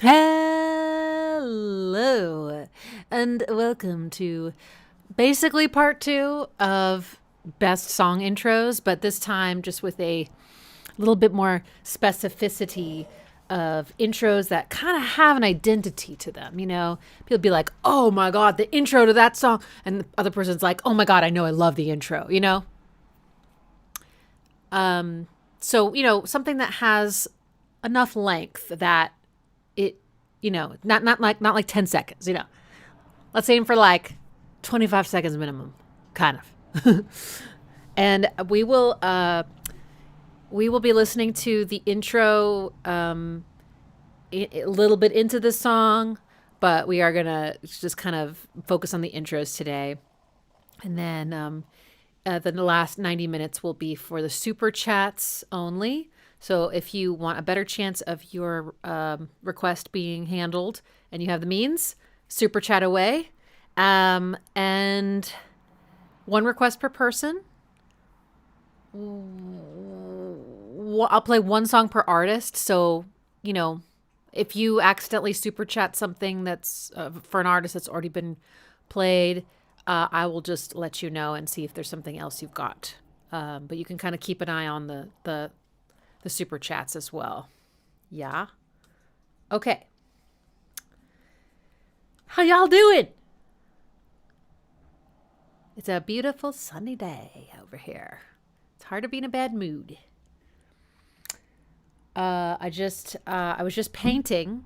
Hello, and welcome to basically part two of best song intros, but this time just with a little bit more specificity of intros that kind of have an identity to them. You know, people be like, oh my God, the intro to that song. And the other person's like, oh my God, I know I love the intro, you know? So, you know, something that has enough length that it, you know, not like 10 seconds, you know. Let's aim for like 25 seconds minimum, kind of. And we will be listening to the intro a little bit into the song, but we are going to just kind of focus on the intros today. And then the last 90 minutes will be for the super chats only. So if you want a better chance of your request being handled and you have the means, super chat away. And one request per person. I'll play one song per artist. So, you know, if you accidentally super chat something that's for an artist that's already been played, I will just let you know and see if there's something else you've got. But you can kind of keep an eye on the super chats as well. Yeah. Okay. How y'all doing? It's a beautiful sunny day over here. It's hard to be in a bad mood. I was just painting.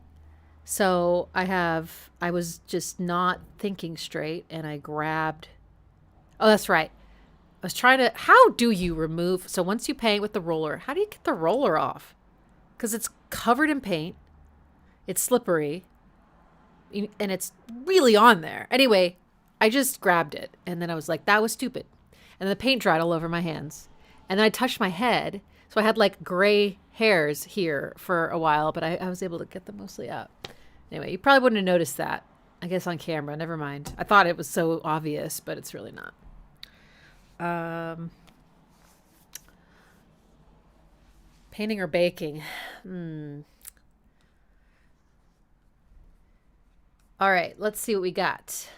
So I was just not thinking straight and I grabbed, oh, that's right. I was trying to, how do you remove, so once you paint with the roller, how do you get the roller off? Because it's covered in paint. It's slippery. And it's really on there. Anyway, I just grabbed it. And then I was like, that was stupid. And the paint dried all over my hands. And then I touched my head. So I had like gray hairs here for a while, but I was able to get them mostly out. Anyway, you probably wouldn't have noticed that, I guess, on camera. Never mind. I thought it was so obvious, but it's really not. Painting or baking? All right, let's see what we got.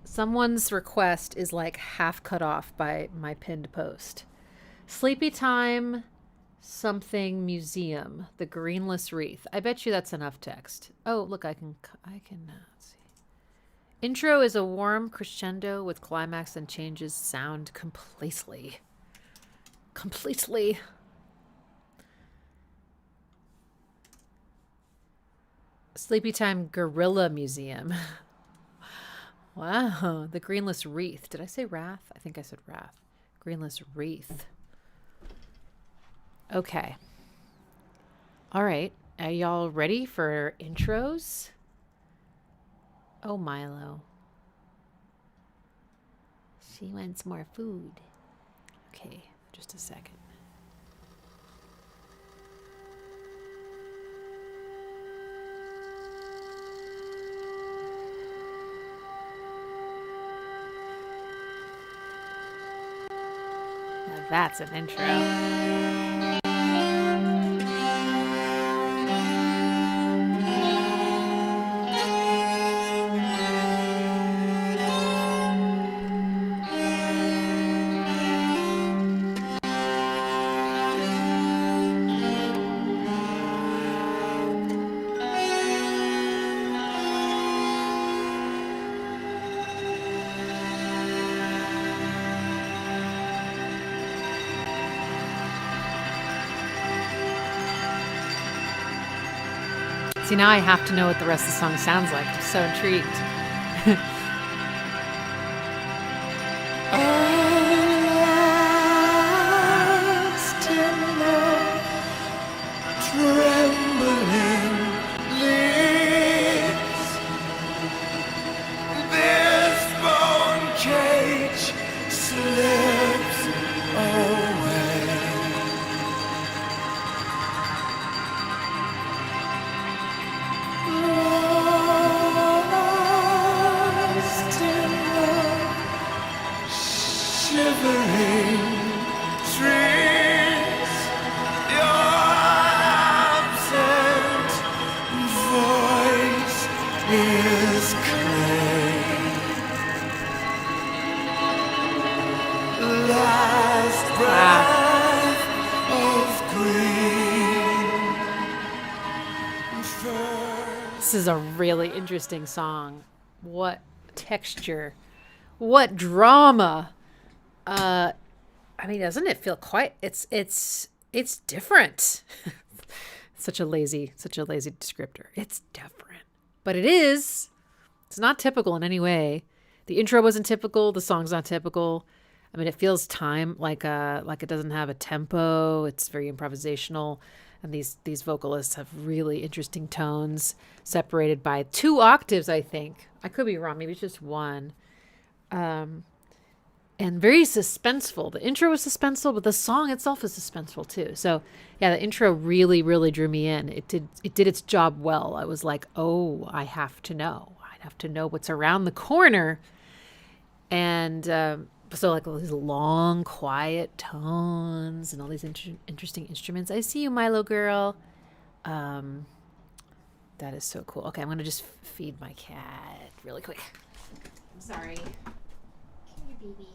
Someone's request is like half cut off by my pinned post. Sleepy Time something museum, the greenless wreath. I bet you that's enough text. Oh, look, I can let's see. Intro is a warm crescendo with climax and changes sound completely. Sleepy Time Gorilla Museum. Wow, the greenless wreath. Did I say wrath? I think I said wrath. Greenless wreath. Okay. All right. Are y'all ready for intros? Oh, Milo. She wants more food. Okay, just a second. Now that's an intro. See, now I have to know what the rest of the song sounds like. I'm so intrigued. This is a really interesting song. What texture, what drama. I mean, doesn't it feel quite? It's different. Such a lazy descriptor. It's different, but it is. It's not typical in any way. The intro wasn't typical. The song's not typical. I mean, it feels like it doesn't have a tempo. It's very improvisational, and these vocalists have really interesting tones, separated by 2 octaves. I think I could be wrong. Maybe it's just 1. And very suspenseful. The intro was suspenseful, but the song itself is suspenseful too. So yeah, the intro really, really drew me in. It did its job well. I was like, oh, I have to know. I have to know what's around the corner. And so like all these long, quiet tones and all these interesting instruments. I see you, Milo girl. That is so cool. Okay, I'm going to just feed my cat really quick. I'm sorry. Come here, baby.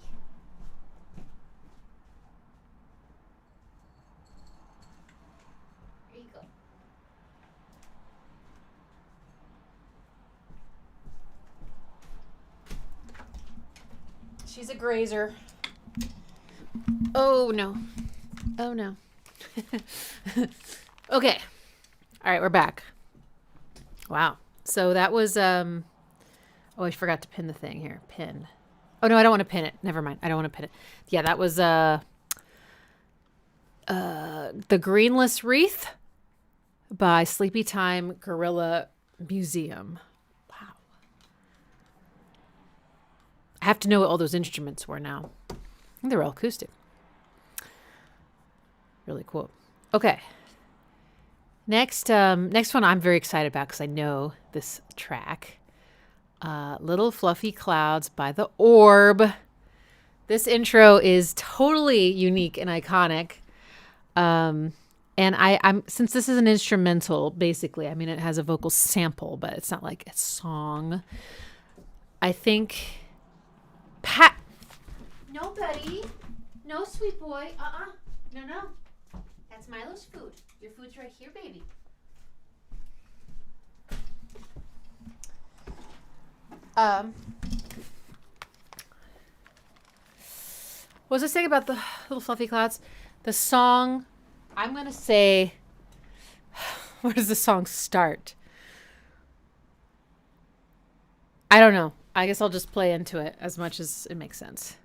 Here you go. She's a grazer. Oh, no. Oh, no. Okay. All right, we're back. Wow. So that was, oh, I forgot to pin the thing here. Pin. Oh, no, I don't want to pin it. Never mind. I don't want to pin it. Yeah, that was, The Greenless Wreath by Sleepy Time Gorilla Museum. Wow. I have to know what all those instruments were now. I think they're all acoustic. Really cool. Okay. Next one I'm very excited about because I know this track. Little Fluffy Clouds by The Orb. This intro is totally unique and iconic. And I'm since this is an instrumental, basically, I mean, it has a vocal sample, but it's not like a song. I think No, buddy. No, sweet boy. No. That's Milo's food. Your food's right here, baby. What was I saying about the Little Fluffy Clouds? The song, I'm going to say, where does the song start? I don't know. I guess I'll just play into it as much as it makes sense.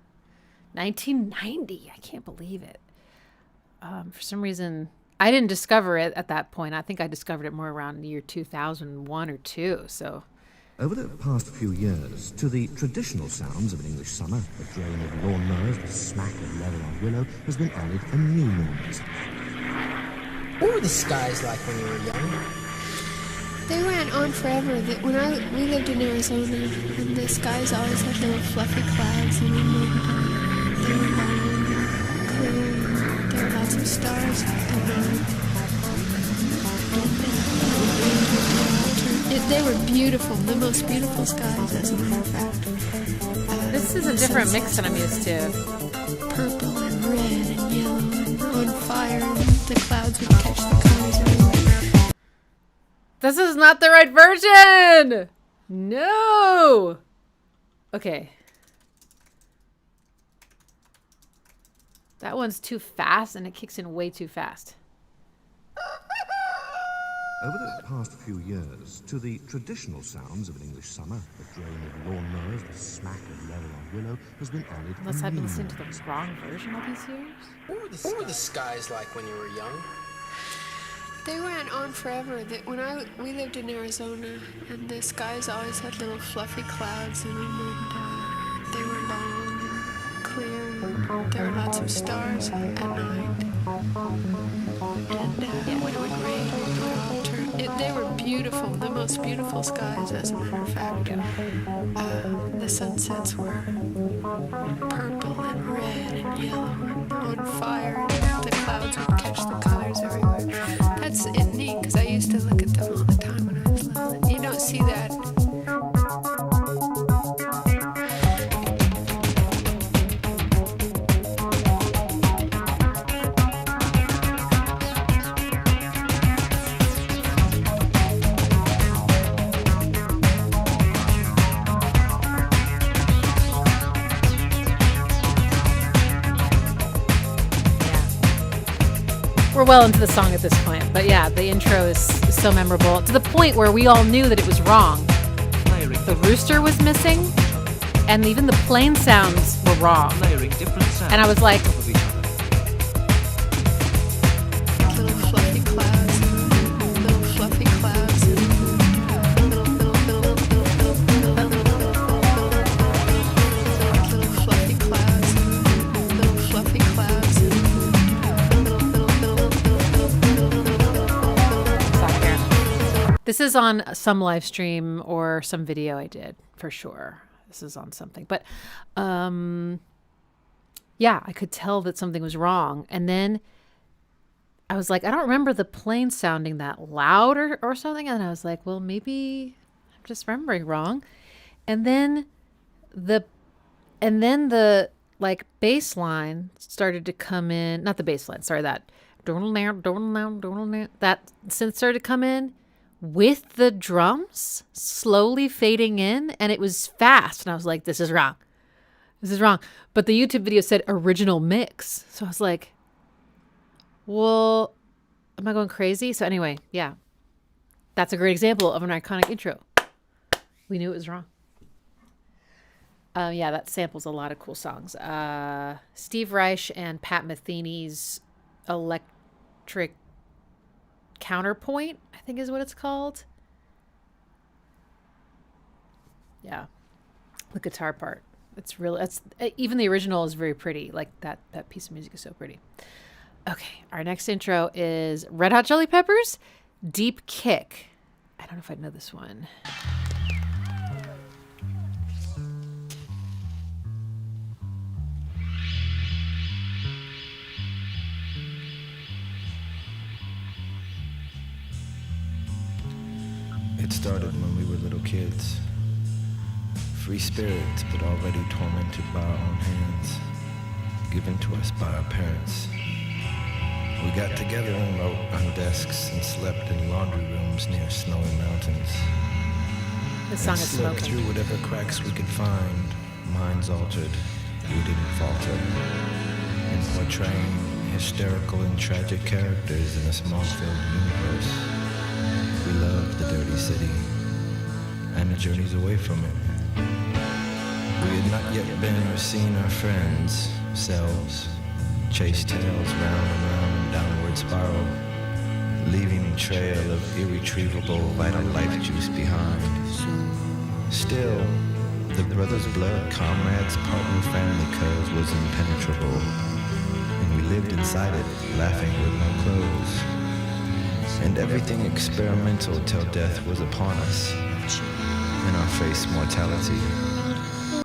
1990. I can't believe it. For some reason, I didn't discover it at that point. I think I discovered it more around the year 2001 or 2. So, over the past few years, to the traditional sounds of an English summer, the drone of lawnmowers, the smack of leather on willow, has been added a new noise. What were the skies like when you were young? They went on forever. We lived in Arizona, and the skies always had little fluffy clouds in them. They were long, clear. There were lots of stars at night. They were beautiful, the most beautiful skies, as a matter of fact. This is a different mix than I'm used to. Purple and red and yellow and on fire, and the clouds would catch the colors everywhere. This is not the right version! No! Okay. That one's too fast, and it kicks in way too fast. Over the past few years, to the traditional sounds of an English summer, the drone of lawnmowers, the smack of leather on willow, has been added. Unless I've been listening to the wrong version all these years? What were the skies like when you were young? They went on forever. We lived in Arizona, and the skies always had little fluffy clouds in them, and they were long and clear. There were lots of stars at night. And when it would rain, they were beautiful, the most beautiful skies, as a matter of fact. The sunsets were purple and red and yellow and on fire, and the clouds would catch the colors everywhere. That's neat, because I used to look at them all the time when I was little. You don't see that. well into the song at this point, but yeah, the intro is so memorable to the point where we all knew that it was wrong. The rooster was missing, and even the plane sounds were wrong. And I was like, Little fluffy clouds, little fluffy clouds, little fluffy clouds, little fluffy clouds. stop here. This is on some live stream or some video I did for sure. This is on something, but yeah, I could tell that something was wrong. And then I was like, I don't remember the plane sounding that loud or something. And I was like, well, maybe I'm just remembering wrong. And then the like bass line started to come in, not the bass line, sorry, that synth started to come in with the drums slowly fading in, and it was fast. And I was like, this is wrong. This is wrong. But the YouTube video said original mix. So I was like, well, am I going crazy? So anyway, yeah, that's a great example of an iconic intro. We knew it was wrong. Yeah, that samples a lot of cool songs. Steve Reich and Pat Metheny's Electric Counterpoint, I think is what it's called. Yeah, the guitar part. It's really, that's even the original is very pretty. Like that piece of music is so pretty. Okay, our next intro is Red Hot Chili Peppers, Deep Kick. I don't know if I know this one. It started when we were little kids. Free spirits, but already tormented by our own hands, given to us by our parents. We got together and wrote on desks and slept in laundry rooms near snowy mountains. This song and is slipped smoking. through whatever cracks we could find, minds altered, we didn't falter. In portraying hysterical and tragic characters in a small-filled universe, we loved the dirty city and the journeys away from it. We had not yet been or seen our friends, selves, chase tails round and round downward spiral, leaving a trail of irretrievable vital life juice behind. Still, the brothers' blood, comrades, partner, family cause was impenetrable, and we lived inside it, laughing with no clothes. And everything experimental till death was upon us, in our face mortality.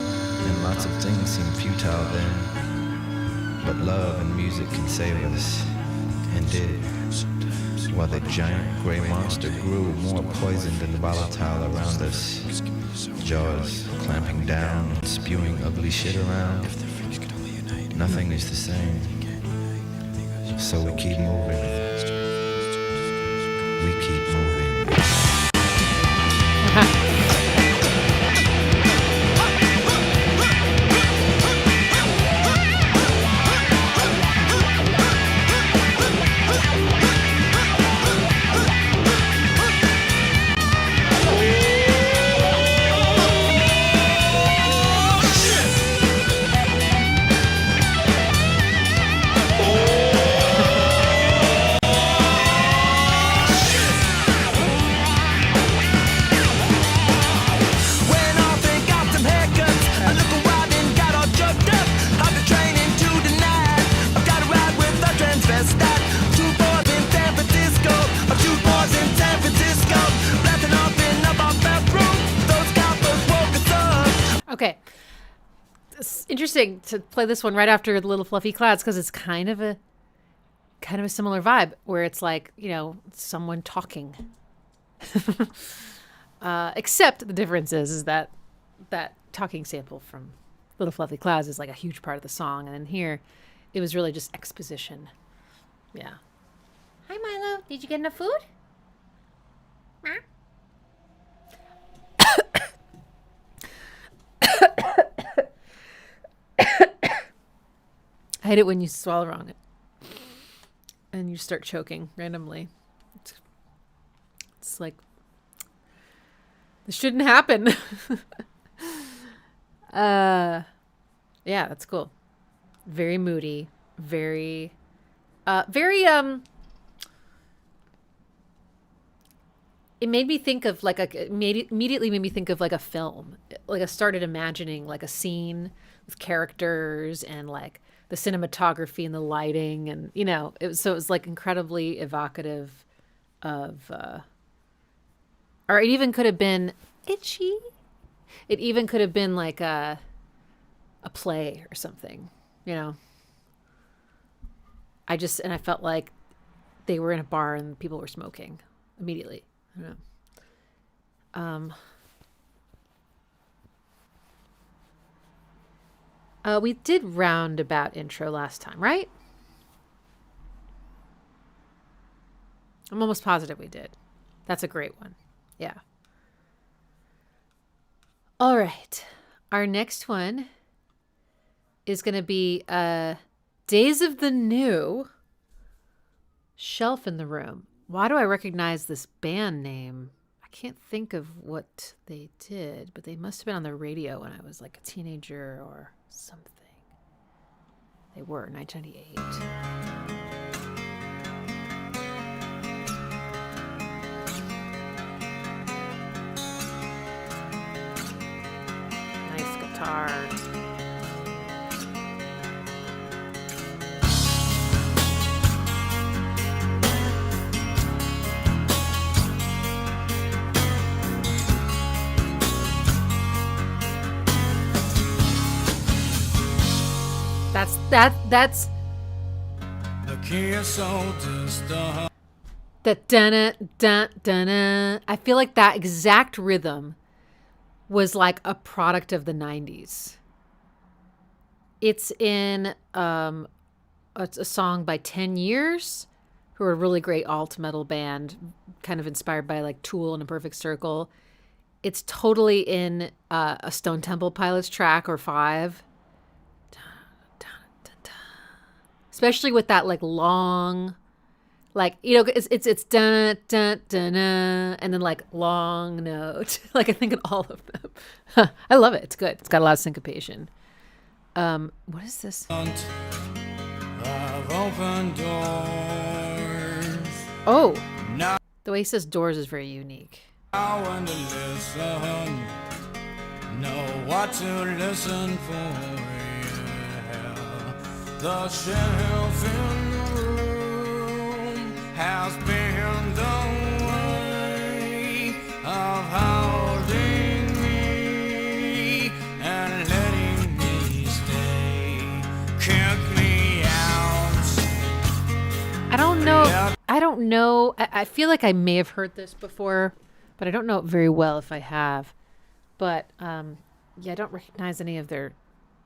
And lots of things seem futile then, but love and music can save us, and did, while the giant gray monster grew more poisoned and volatile around us, jaws clamping down and spewing ugly shit around. Nothing is the same, so we keep moving. We keep moving. Okay. It's interesting to play this one right after the Little Fluffy Clouds because it's kind of a similar vibe where it's like, you know, someone talking. Except the difference is that talking sample from Little Fluffy Clouds is like a huge part of the song, and then here it was really just exposition. Yeah. Hi Milo, did you get enough food? I hate it when you swallow wrong. and you start choking randomly. It's like, this shouldn't happen. Yeah, that's cool. Very moody, very it made me think of like immediately made me think of like a film. Like I started imagining like a scene with characters and like the cinematography and the lighting, and so it was like incredibly evocative of or it even could have been itchy. It even could have been like a play or something, I felt like they were in a bar and people were smoking immediately. I don't know. We did roundabout intro last time, right? I'm almost positive we did. That's a great one. Yeah. All right. Our next one is going to be Days of the New, Shelf in the Room. Why do I recognize this band name? I can't think of what they did, but they must have been on the radio when I was like a teenager or something. They were 1998. Nice guitar. That's that dun dun dun. I feel like that exact rhythm was like a product of the 90s. It's in it's a song by 10 Years, who are a really great alt metal band, kind of inspired by like Tool and A Perfect Circle. It's totally in a Stone Temple Pilots track or 5. Especially with that like long, like, it's dun dun dun dun, and then like long note. Like I think in all of them. I love it. It's good. It's got a lot of syncopation. What is this? Oh, the way he says doors is very unique. Know what to listen for. The shelf in the room has been the way of holding me and letting me stay. Kick me out. I don't know. I feel like I may have heard this before, but I don't know it very well if I have. But yeah, I don't recognize any of their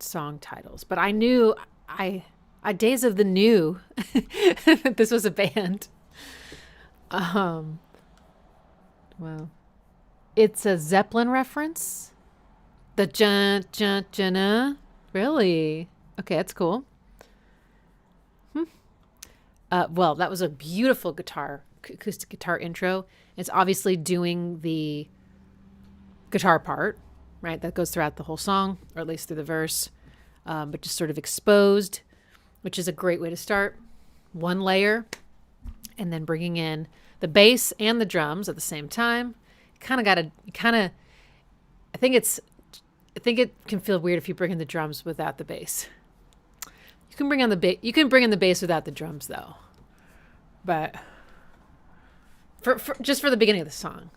song titles. But I knew Days of the New. This was a band. Well, it's a Zeppelin reference. The jun. Really? Okay, that's cool. Well, that was a beautiful acoustic guitar intro. It's obviously doing the guitar part, right? That goes throughout the whole song, or at least through the verse. But just sort of exposed, which is a great way to start. One layer, and then bringing in the bass and the drums at the same time. I think it can feel weird if you bring in the drums without the bass. You can bring in the bass without the drums though. But just for the beginning of the song,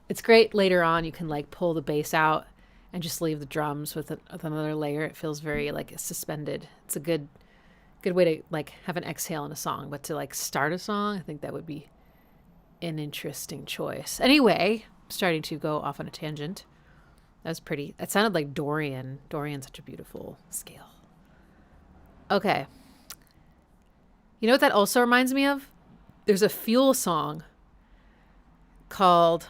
it's great. Later on, you can like pull the bass out and just leave the drums with another layer. It feels very like suspended. It's a good way to like have an exhale in a song, but to like start a song, I think that would be an interesting choice. Anyway, I'm starting to go off on a tangent. That sounded like Dorian. Dorian's such a beautiful scale. Okay. You know what that also reminds me of? There's a Fuel song called,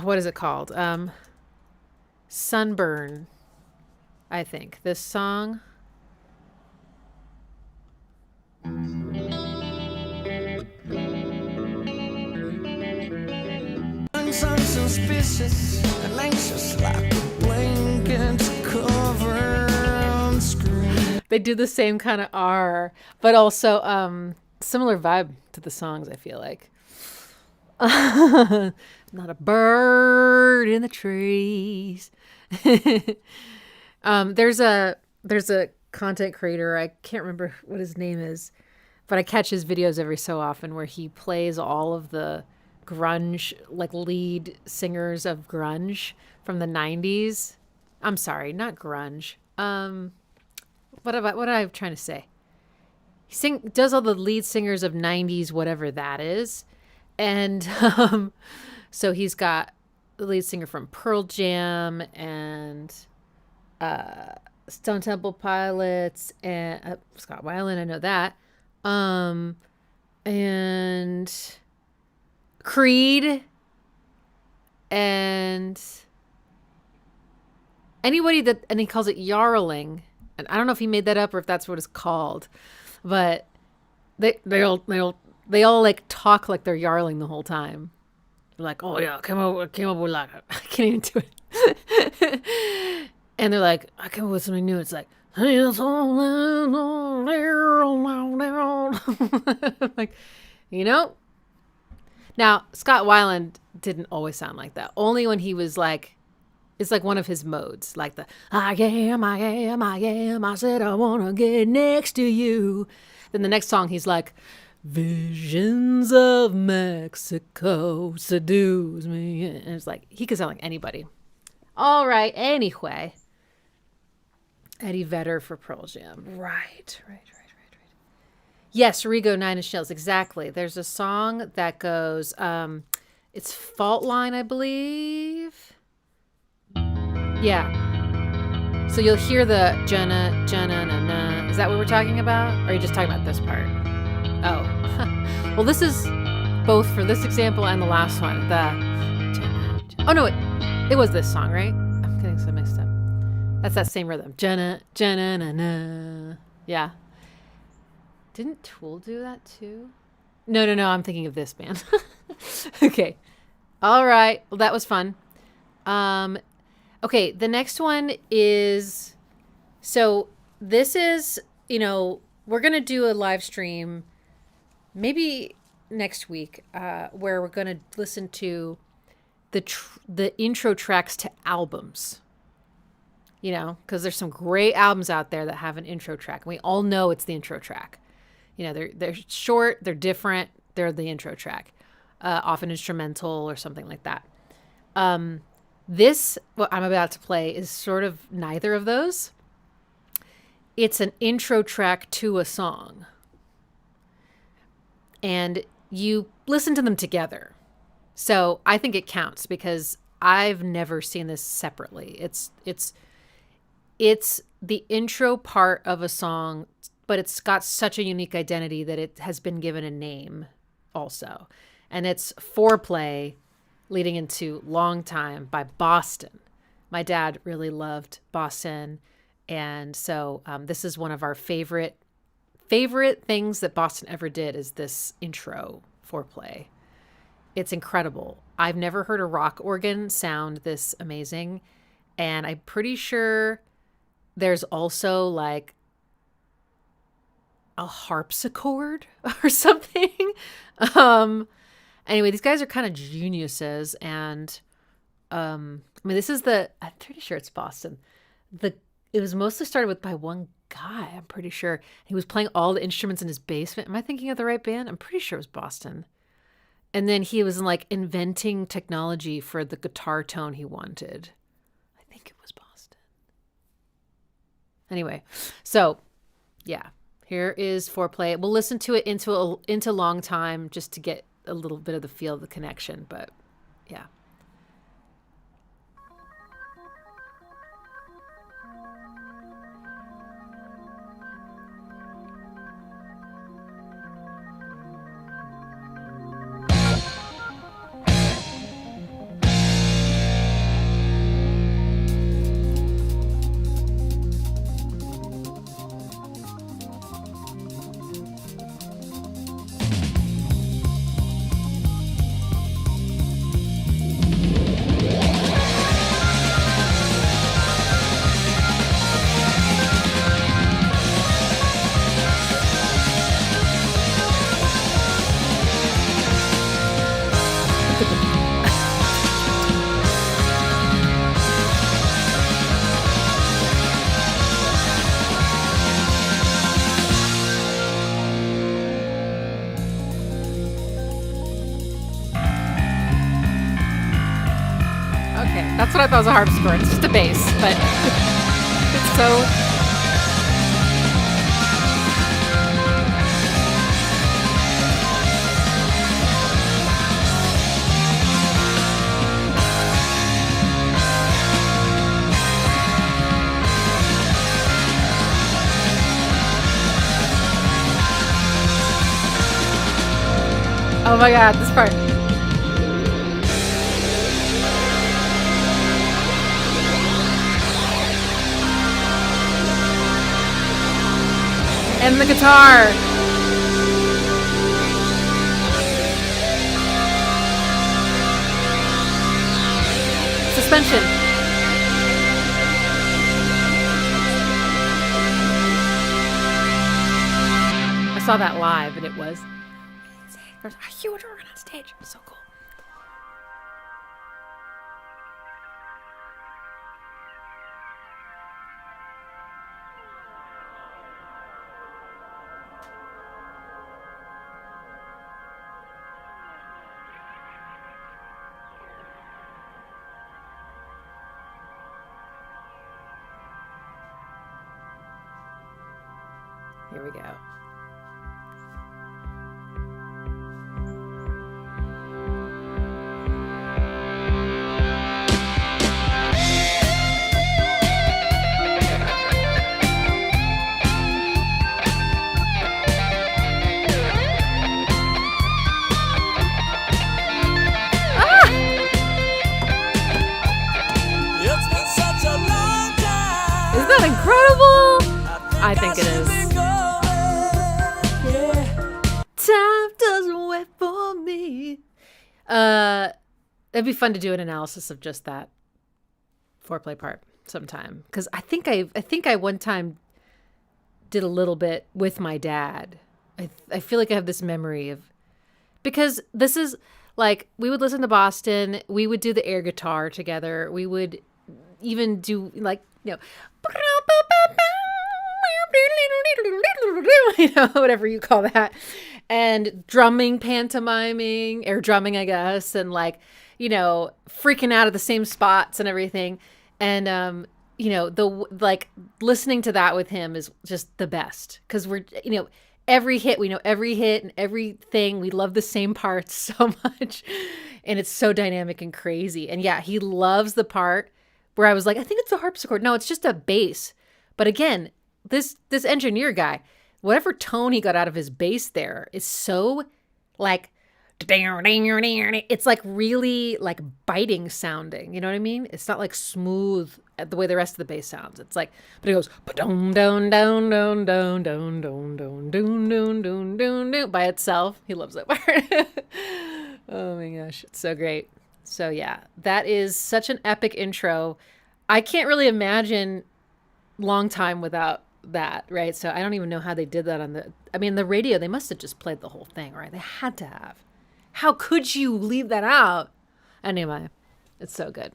what is it called? Sunburn, I think. This song. suspicious and anxious like a blanket cover on the screen. They do the same kind of R, but also similar vibe to the songs, I feel like. Not a bird in the trees. There's a content creator, I can't remember what his name is, but I catch his videos every so often where he plays all of the grunge, like lead singers of grunge from the 90s. I'm sorry, not grunge. What am I trying to say? He does all the lead singers of 90s, whatever that is. And so he's got the lead singer from Pearl Jam and Stone Temple Pilots and Scott Weiland, I know that. And Creed and anybody that, and he calls it Yarling. And I don't know if he made that up or if that's what it's called, but they all like talk like they're yarling the whole time. They're like, oh yeah, I came up with like, I can't even do it. And they're like, I came up with something new. It's like, like, you know. Now Scott Weiland didn't always sound like that. Only when he was like, it's like one of his modes, like the I am, I said I wanna get next to you. Then the next song he's like, visions of Mexico seduce me. And it's like, he could sound like anybody. All right, anyway. Eddie Vedder for Pearl Jam. Right. Yes, Rigo, Nine Inch Nails, exactly. There's a song that goes, it's Fault Line, I believe. Yeah. So you'll hear the jana, na, na. Is that what we're talking about? Or are you just talking about this part? Oh. Well, this is both for this example and the last one. Oh, no, it was this song, right? I'm getting so mixed up. That's that same rhythm. Jana, na, na. Yeah. Didn't Tool do that too? No. I'm thinking of this band. Okay. All right. Well, that was fun. Okay. The next one is, so this is, we're going to do a live stream maybe next week, where we're going to listen to the intro tracks to albums, because there's some great albums out there that have an intro track. And we all know it's the intro track. They're short, they're different, they're the intro track, often instrumental or something like that. This, what I'm about to play, is sort of neither of those. It's an intro track to a song. And you listen to them together. So I think it counts because I've never seen this separately. It's the intro part of a song, but it's got such a unique identity that it has been given a name also. And it's Foreplay leading into Long Time by Boston. My dad really loved Boston. And so this is one of our favorite things that Boston ever did is this intro, Foreplay. It's incredible. I've never heard a rock organ sound this amazing. And I'm pretty sure there's also like a harpsichord or something. Anyway, these guys are kind of geniuses. And this is I'm pretty sure it's Boston. It was mostly started by one guy, I'm pretty sure. He was playing all the instruments in his basement. Am I thinking of the right band? I'm pretty sure it was Boston. And then he was like inventing technology for the guitar tone he wanted. I think it was Boston. Anyway, so yeah, here is Foreplay. We'll listen to it into Long Time just to get a little bit of the feel of the connection, but yeah. Okay, that's what I thought was a harpsichord. It's just a bass, but it's so... Oh my god, this part. And the guitar. Suspension. I saw that live and it was insane. There's a huge organ on stage. So cool. Here we go. It's been such a long time. Isn't that incredible? I think it is. Time doesn't wait for me. It'd be fun to do an analysis of just that foreplay part sometime, because I think I one time did a little bit with my dad. I feel like I have this memory of, because this is like, we would listen to Boston, we would do the air guitar together, we would even do like, you know, whatever you call that, and drumming, pantomiming, air drumming, I guess, and like, you know, freaking out at the same spots and everything. And you know, like listening to that with him is just the best, because we're, you know, every hit, we know every hit and everything. We love the same parts so much, and it's so dynamic and crazy. And yeah, he loves the part where I was like, I think it's a harpsichord. No, it's just a bass. But again, this engineer guy, whatever tone he got out of his bass there is so like, it's like really like biting sounding. You know what I mean? It's not like smooth the way the rest of the bass sounds. It's like, but it goes ba-dum, down, down, down, down, down, down, down, down, down, down, down, down by itself. He loves that part. Oh my gosh, it's so great. So yeah, that is such an epic intro. I can't really imagine long time without that, right? So I don't even know how they did that on the radio. They must have just played the whole thing, right? They had to have. How could you leave that out? Anyway, it's so good.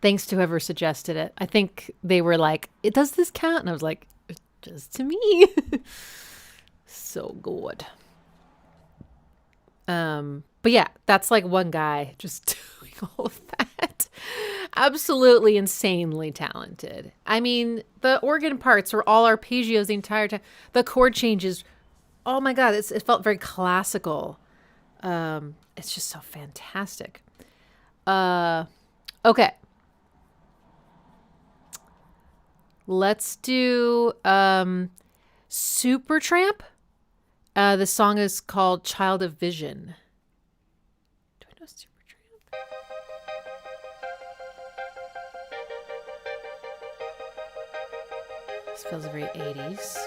Thanks to whoever suggested it. I think they were like, does this count? And I was like, it does to me. So good. But yeah, that's like one guy just doing all of that. Absolutely insanely talented. I mean, the organ parts were all arpeggios the entire time. The chord changes, oh my God, it felt very classical. It's just so fantastic. Okay. Let's do Supertramp. The song is called Child of Vision. Do I know Supertramp? This feels very 80s.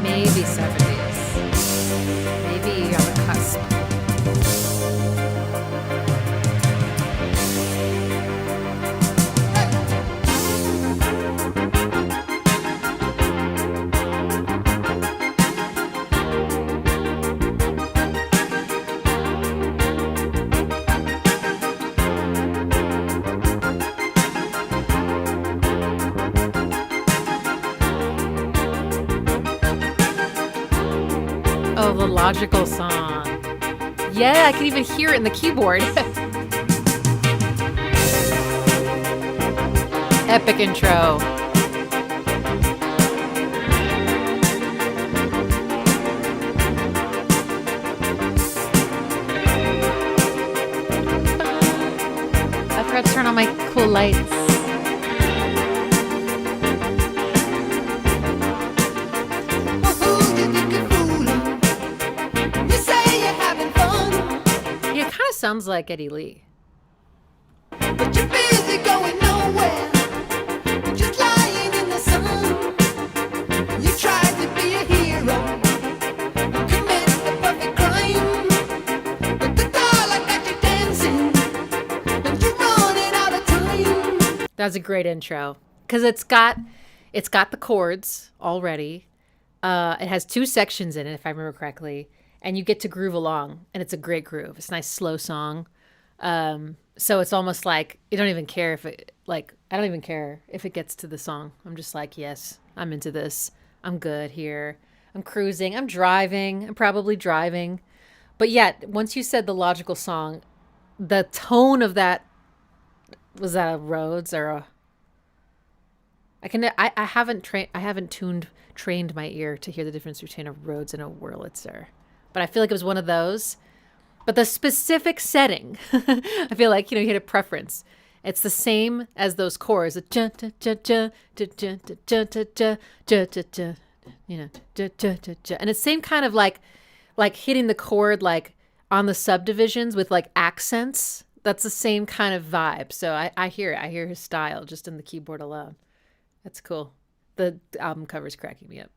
Maybe 70s. Maybe on the cusp. logical song. Yeah, I can even hear it in the keyboard. Epic intro. I forgot to turn on my cool lights. Yeah, it kind of sounds like Eddie Lee. But you're busy going nowhere, just lying in the sun. You tried to be a hero, commit the perfect crime, but the dark got you dancing, and you're running out of time. That's a great intro because it's got the chords already. It has 2 sections in it, if I remember correctly, and you get to groove along, and it's a great groove. It's a nice slow song. So it's almost like you don't even care if it, like, I don't even care if it gets to the song. I'm just like, yes, I'm into this. I'm good here. I'm cruising. I'm driving. I'm probably driving. But yet, once you said the logical song, the tone of that, was that a Rhodes or a, I haven't trained my ear to hear the difference between a Rhodes and a Wurlitzer. But I feel like it was one of those. But the specific setting, I feel like, you hit a preference. It's the same as those chords. And it's same kind of like hitting the chord like on the subdivisions with like accents. That's the same kind of vibe. So I hear it. I hear his style just in the keyboard alone. That's cool. The album cover is cracking me up.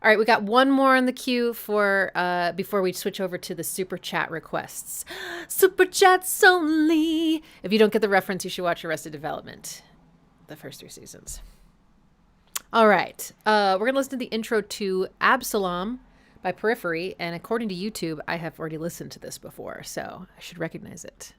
All right, we got one more in the queue for before we switch over to the super chat requests. Super chats only. If you don't get the reference, you should watch Arrested Development, the first 3 seasons. All right, we're gonna listen to the intro to Absalom by Periphery, and according to YouTube, I have already listened to this before, so I should recognize it.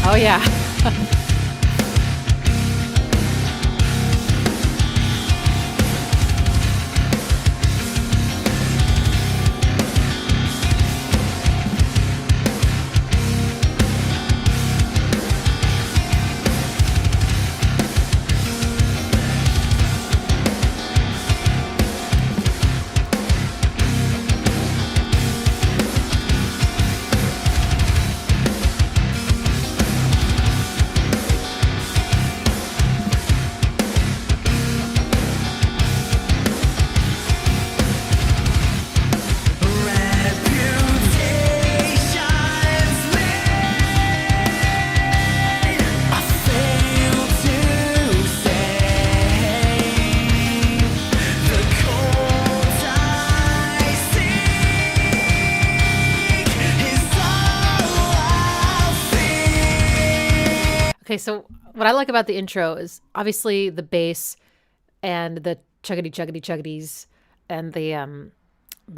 Oh, yeah. Okay, so what I like about the intro is obviously the bass and the chuggity-chuggities and the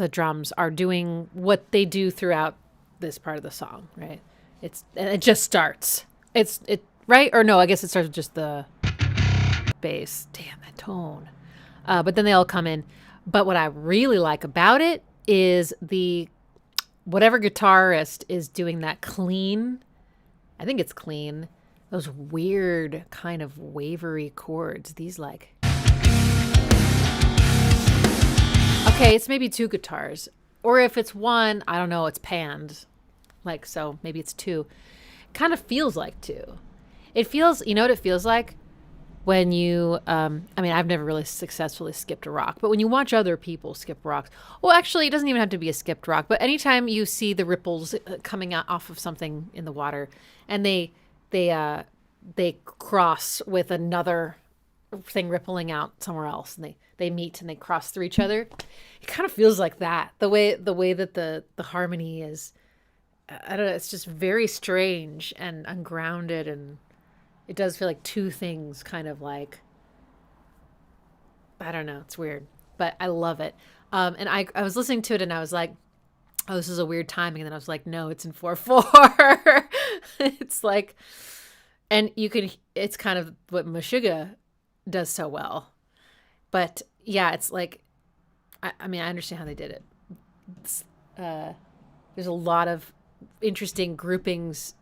drums are doing what they do throughout this part of the song, right? And it just starts. It right? Or no, I guess it starts with just the bass. Damn, that tone. But then they all come in. But what I really like about it is whatever guitarist is doing that clean, I think it's clean, those weird kind of wavery chords. These like, okay, it's maybe 2 guitars. Or if it's 1, I don't know, it's panned. Like, so maybe it's 2. Kind of feels like 2. It feels, you know what it feels like? When you, I mean, I've never really successfully skipped a rock, but when you watch other people skip rocks, well, actually, it doesn't even have to be a skipped rock, but anytime you see the ripples coming out off of something in the water, and they cross with another thing rippling out somewhere else, and they meet and they cross through each other, it kind of feels like that. The way that the harmony is, I don't know, it's just very strange and ungrounded, and it does feel like 2 things kind of like, I don't know, it's weird, but I love it. And I was listening to it and I was like, oh, this is a weird timing. And then I was like, no, it's in 4/4. It's like, and you can, it's kind of what Meshuggah does so well. But yeah, it's like, I mean, I understand how they did it. There's a lot of interesting groupings,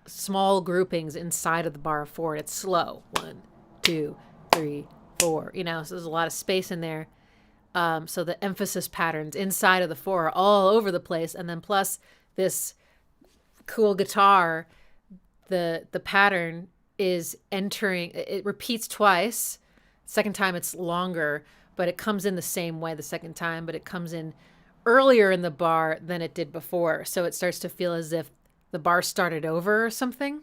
small groupings inside of the bar of 4. And it's slow. 1, 2, 3, 4. You know, so there's a lot of space in there. So the emphasis patterns inside of the 4 are all over the place. And then plus this cool guitar, the pattern is entering, it repeats twice. Second time it's longer, but it comes in the same way the second time, but it comes in earlier in the bar than it did before. So it starts to feel as if the bar started over or something,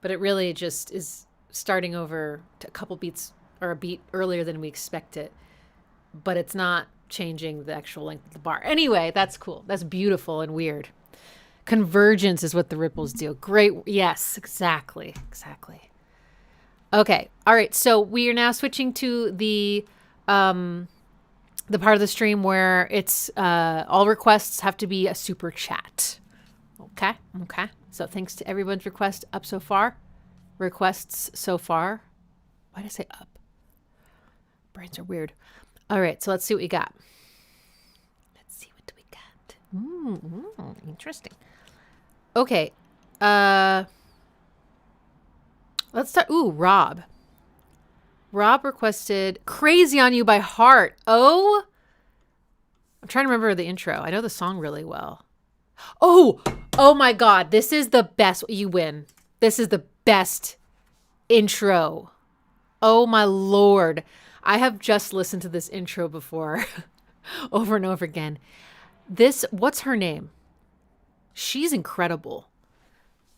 but it really just is starting over to a couple beats or a beat earlier than we expect it, but it's not changing the actual length of the bar. Anyway, that's cool. That's beautiful and weird. Convergence is what the ripples do. Great. Yes, exactly. Okay. All right. So we are now switching to the part of the stream where it's all requests have to be a super chat. Okay. So thanks to everyone's requests so far. Why did I say up? Brains are weird. All right. So let's see what we got. Interesting. Okay. Let's start. Ooh, Rob. Rob requested Crazy on You by Heart. Oh, I'm trying to remember the intro. I know the song really well. Oh my God. This is the best. You win. This is the best intro. Oh my Lord. I have just listened to this intro before over and over again. What's her name? She's incredible.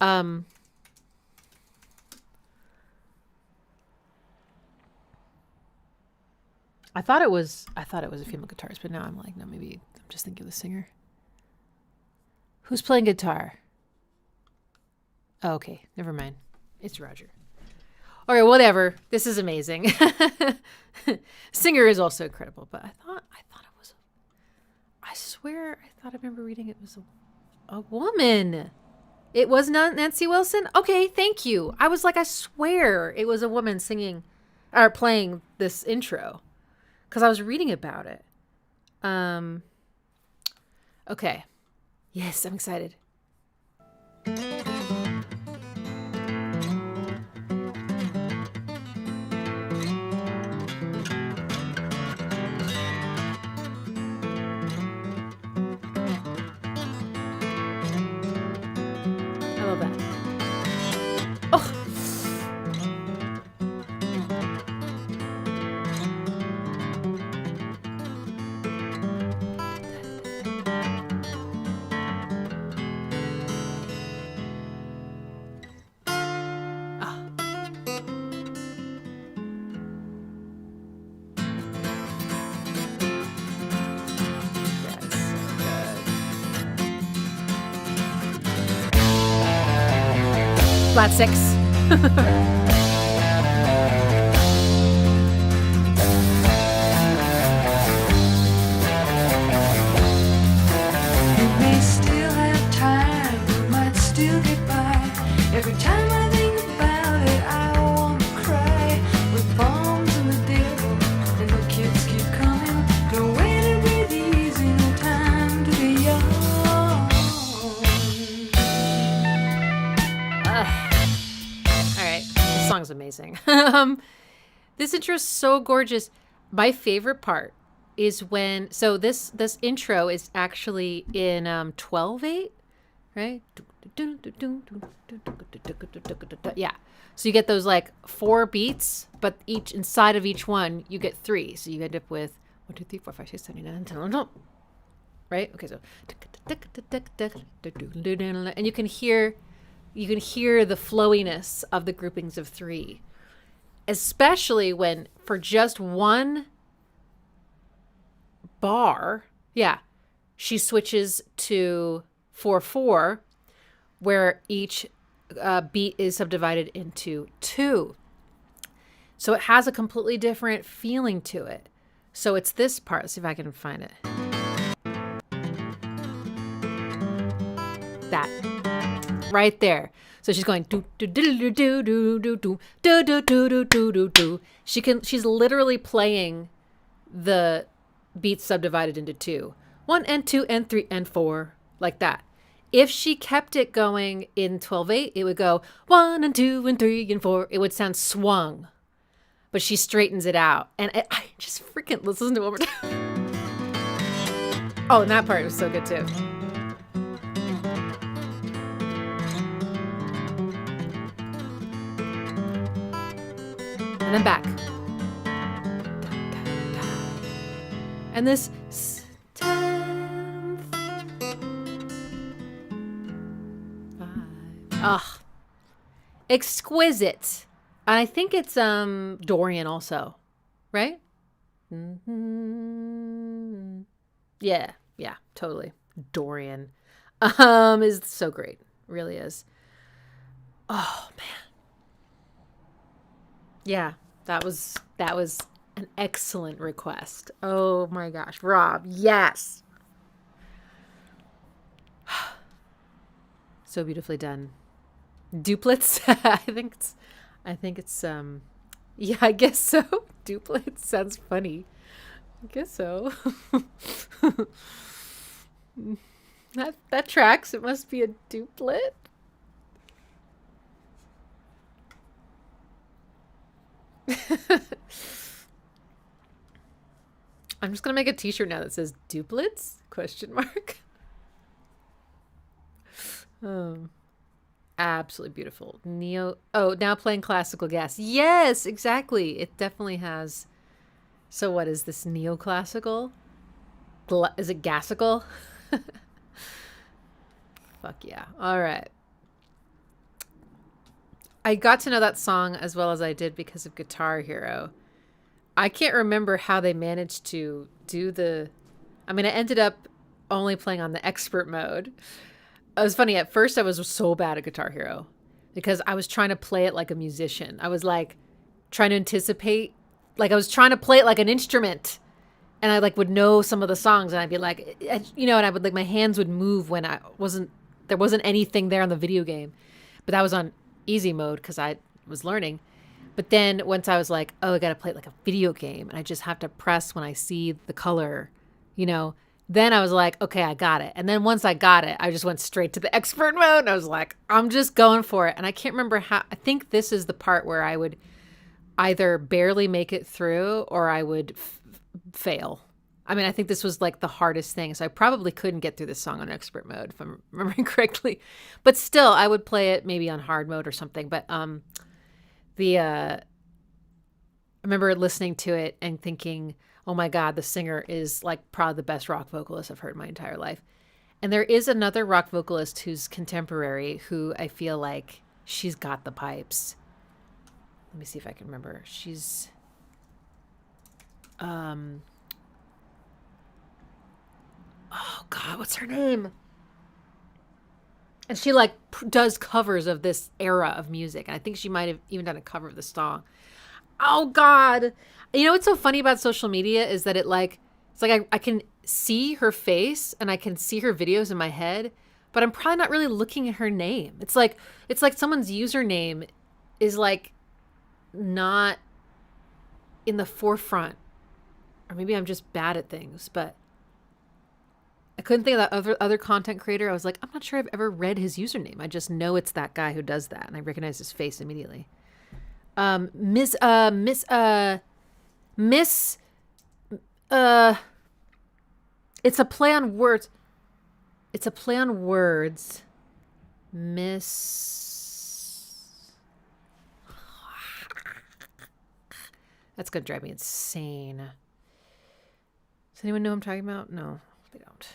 I thought it was a female guitarist, but now I'm like, no, maybe I'm just thinking of the singer. Who's playing guitar? Oh, okay, never mind. It's Roger. All right, whatever. This is amazing. Singer is also incredible, but I thought it was. I swear, I thought I remember reading it was a woman. It was not Nancy Wilson. Okay, thank you. I was like, I swear it was a woman singing or playing this intro. Because I was reading about it. Okay. Yes, I'm excited. I love that. Oh. Flat 6. may still have time, you might still get by. Every time I think about it, I want to cry. With bombs and the devil, and the kids keep coming. No way to breathe easy, no time to be young. All right, this song's amazing. This intro is so gorgeous. My favorite part is when, so this intro is actually in 12/8, right? Yeah. So you get those like 4 beats, but each inside of each one you get 3. So you end up with 1, 2, 3, 4, 5, 6, 7, 8, 9, 10, 11, right? Okay, so and you can hear the flowiness of the groupings of 3. Especially when for just one bar, she switches to 4/4, where each beat is subdivided into 2. So it has a completely different feeling to it. So it's this part. Let's see if I can find it. that. Right there. So she's going do do do do do do do do do do do do do do. She's literally playing the beats subdivided into 2. 1 and 2 and 3 and 4, like that. If she kept it going in 12/8, it would go 1 and 2 and 3 and 4. It would sound swung. But she straightens it out. And I just freaking listen to it one more time. Oh, and that part was so good too. And then back. And this 10th. Ugh. Exquisite. And I think it's Dorian also, right? Mm-hmm. Yeah, totally. Dorian is so great. Really is. Oh man. Yeah, that was an excellent request. Oh my gosh, Rob, yes. So beautifully done. Duplets. I think it's yeah, I guess so. Duplets sounds funny. I guess so. that tracks. It must be a duplet. I'm just gonna make a t-shirt now that says duplets ? Absolutely beautiful. Neo. Oh, now playing classical gas. Yes, exactly. It definitely has. So what is this, neoclassical? Is it gassical? Fuck yeah. All right. I got to know that song as well as I did because of Guitar Hero. I can't remember how they managed to do I ended up only playing on the expert mode. It was funny. At first, I was so bad at Guitar Hero because I was trying to play it like a musician. I was like trying to anticipate, like I was trying to play it like an instrument, and I like would know some of the songs, and I'd be like, and I would like my hands would move when there wasn't anything there on the video game, but that was on easy mode because I was learning. But then once I was like, oh, I got to play it like a video game, and I just have to press when I see the color, Then I was like, okay, I got it. And then once I got it, I just went straight to the expert mode. And I was like, I'm just going for it. And I can't remember how. I think this is the part where I would either barely make it through or I would fail. I think this was like the hardest thing. So I probably couldn't get through this song on expert mode, if I'm remembering correctly. But still, I would play it maybe on hard mode or something. But I remember listening to it and thinking, oh my God, the singer is like probably the best rock vocalist I've heard in my entire life. And there is another rock vocalist who's contemporary who I feel like she's got the pipes. Let me see if I can remember. She's, oh God, what's her name? And she like does covers of this era of music. And I think she might have even done a cover of the song. Oh God. What's so funny about social media is that it's like I can see her face and I can see her videos in my head, but I'm probably not really looking at her name. It's like someone's username is like not in the forefront, or maybe I'm just bad at things, but I couldn't think of that other content creator. I was like, I'm not sure I've ever read his username. I just know it's that guy who does that, and I recognize his face immediately. It's a play on words. That's going to drive me insane. Does anyone know what I'm talking about? No, they don't.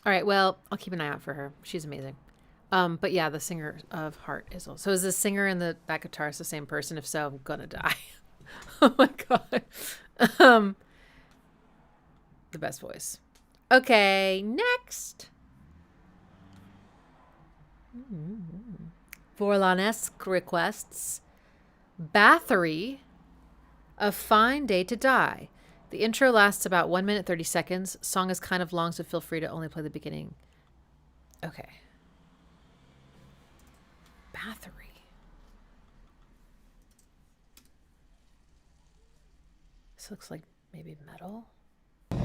All right, well, I'll keep an eye out for her. She's amazing. But yeah, the singer of Heart is also. So is the singer and that guitarist the same person? If so, I'm gonna die. Oh my God. The best voice. Okay, next. Vorlanesque requests Bathory, A Fine Day to Die. The intro lasts about 1 minute 30 seconds. Song is kind of long, so feel free to only play the beginning. Okay. Bathory. This looks like maybe metal. No.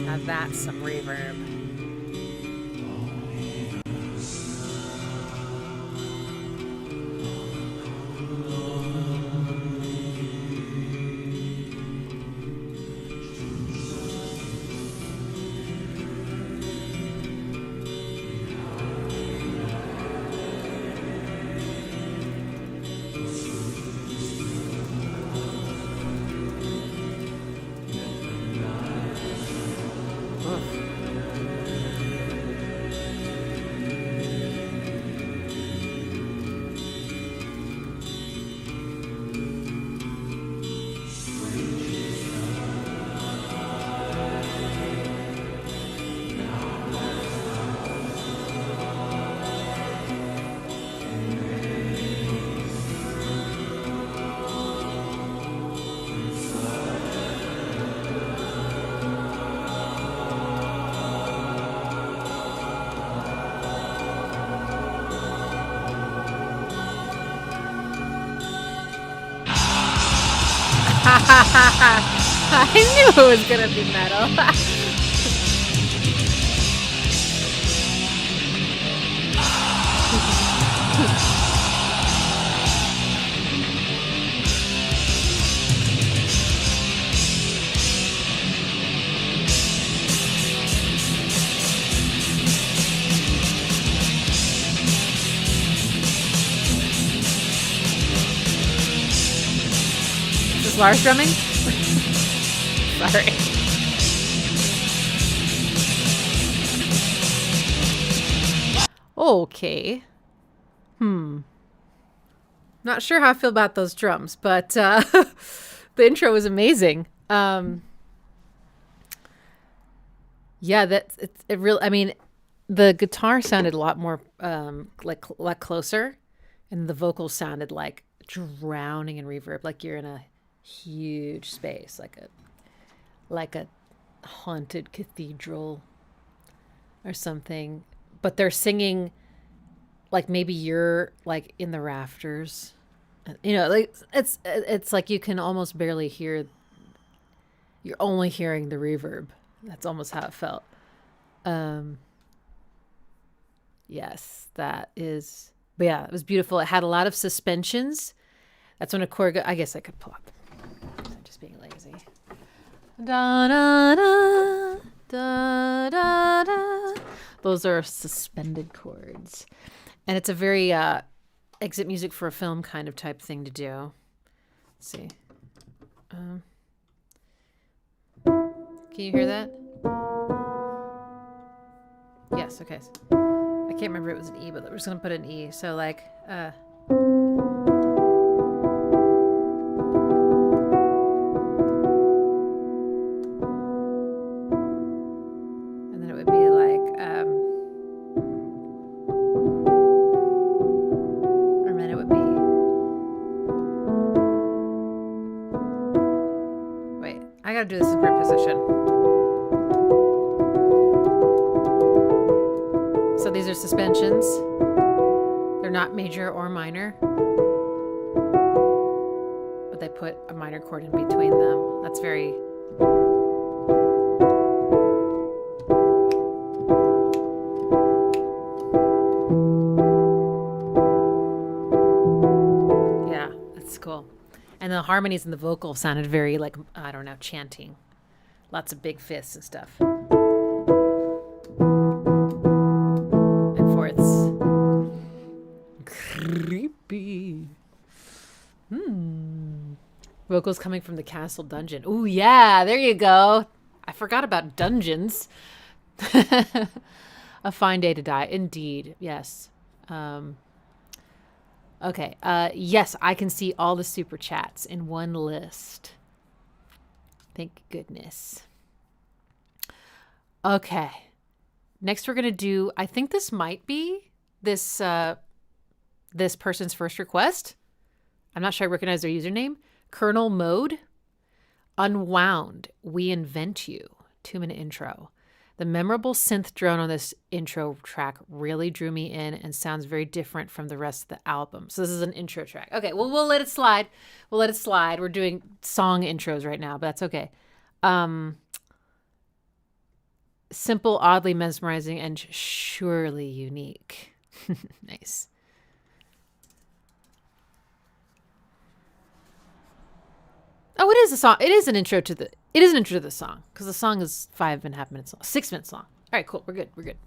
Now that's some reverb. I knew it was gonna be metal. Is Lars drumming? Sorry. Okay. Not sure how I feel about those drums, but the intro was amazing. Yeah, it really. I mean, the guitar sounded a lot more like a lot closer, and the vocals sounded like drowning in reverb, like you're in a huge space, like a haunted cathedral or something. But they're singing like maybe you're like in the rafters, you know, like it's like you can almost barely hear. You're only hearing the reverb. That's almost how it felt. Yes, that is. But yeah, it was beautiful. It had a lot of suspensions. That's when a chord. I guess I could pull up. I'm just being lazy. Da da da da da da. Those are suspended chords, and it's a very exit music for a film kind of type thing to do. Let's see. Can you hear that? Yes, okay. I can't remember if it was an E, but we're just going to put an E. So like, and then it would be like, and then it would be, wait, I got to do this in group position. So these are suspensions. They're not major or minor, but they put a minor chord in between them. That's very... Yeah, that's cool. And the harmonies and the vocal sounded very like, I don't know, chanting. Lots of big fists and stuff. Creepy. Vocals coming from the castle dungeon. Ooh, yeah, there you go. I forgot about dungeons. A fine day to die. Indeed. Yes. Okay. Yes, I can see all the super chats in one list. Thank goodness. Okay. Next we're going to do, I think this might be this person's first request. I'm not sure I recognize their username. Colonel Mode. Unwound. We invent you. 2-minute intro. The memorable synth drone on this intro track really drew me in and sounds very different from the rest of the album. So this is an intro track. Okay, well, we'll let it slide. We'll let it slide. We're doing song intros right now, but that's okay. Simple, oddly mesmerizing, and surely unique. Nice. Oh, it is a song. It is an intro to the. It is an intro to the song because the song is 5.5 minutes long, 6 minutes long. All right, cool. We're good. We're good.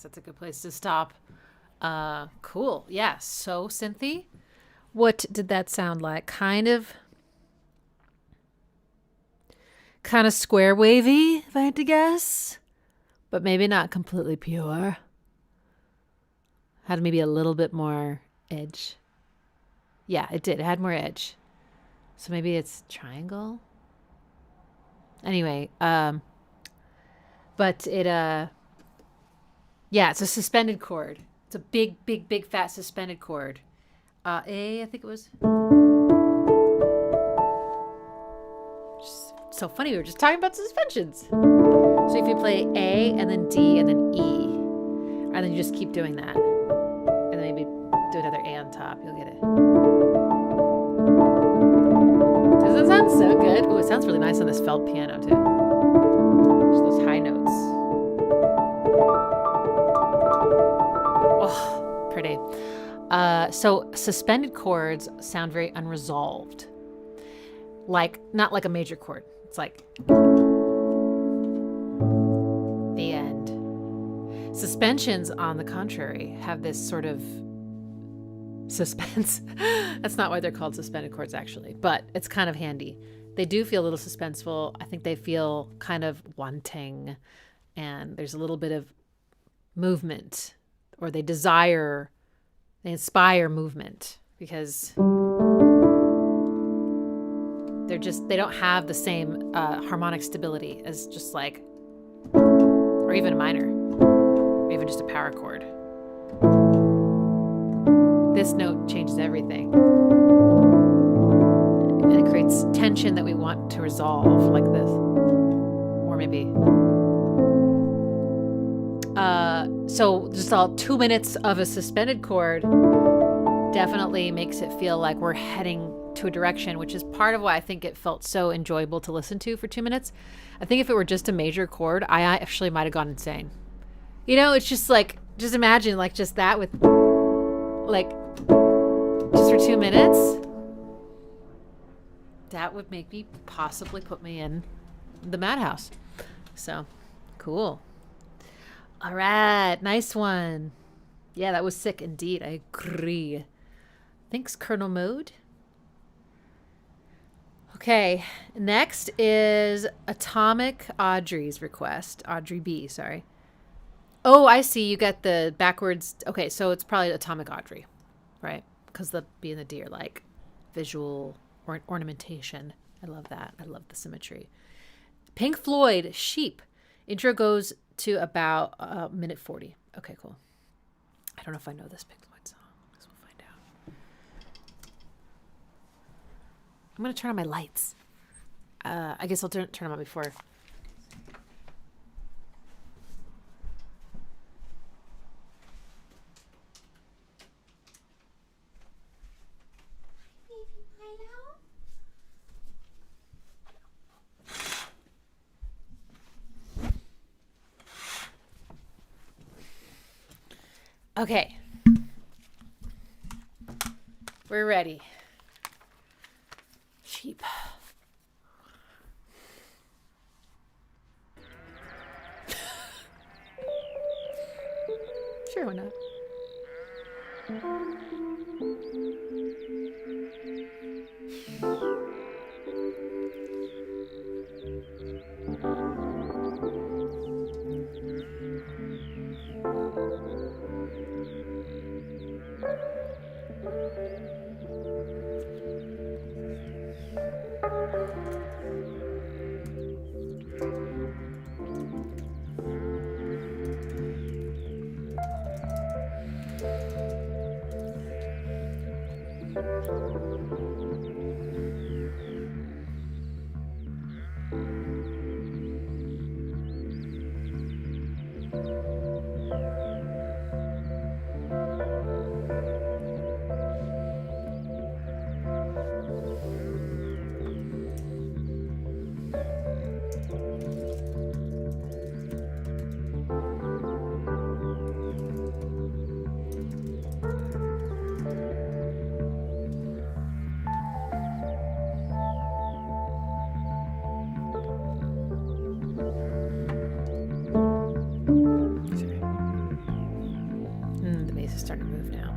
That's a good place to stop. Cool. Yeah. So synthy. What did that sound like? Kind of square wavy, if I had to guess, but maybe not completely pure. Had maybe a little bit more edge. Yeah, it did. It had more edge. So maybe it's triangle. Anyway, but it yeah, it's a suspended chord. It's a big, big, big, fat suspended chord. A, I think it was. Just so funny, we were just talking about suspensions. So if you play A and then D and then E, and then you just keep doing that, and then maybe do another A on top, you'll get it. Does that sound so good? Ooh, it sounds really nice on this felt piano too. Just those high notes. Oh, pretty. So suspended chords sound very unresolved. Like, not like a major chord. It's like the end. Suspensions, on the contrary, have this sort of suspense. That's not why they're called suspended chords, actually, but it's kind of handy. They do feel a little suspenseful. I think they feel kind of wanting, and there's a little bit of movement, or they inspire movement, because they don't have the same harmonic stability as just like, or even a minor, or even just a power chord. This note changes everything. And it creates tension that we want to resolve, like this. Or maybe. So just all 2 minutes of a suspended chord definitely makes it feel like we're heading to a direction, which is part of why I think it felt so enjoyable to listen to for 2 minutes. I think if it were just a major chord, I actually might have gone insane. You know, it's just like, just imagine like just that with like, just for 2 minutes. That would make me possibly put me in the madhouse. So, cool. All right, nice one. Yeah, that was sick indeed. I agree. Thanks, Colonel Mode. Okay, next is Atomic Audrey's request. Audrey B, sorry. Oh, I see. You got the backwards. Okay, so it's probably Atomic Audrey, right? Because the B and the D are like visual or ornamentation. I love that. I love the symmetry. Pink Floyd, Sheep. Intro goes to about minute 40. Okay, cool. I don't know if I know this Pink Floyd song. I guess we'll find out. I'm going to turn on my lights. I guess I'll turn them on before. Okay. We're ready. Sheep. Sure, why not? The bass is starting to move now.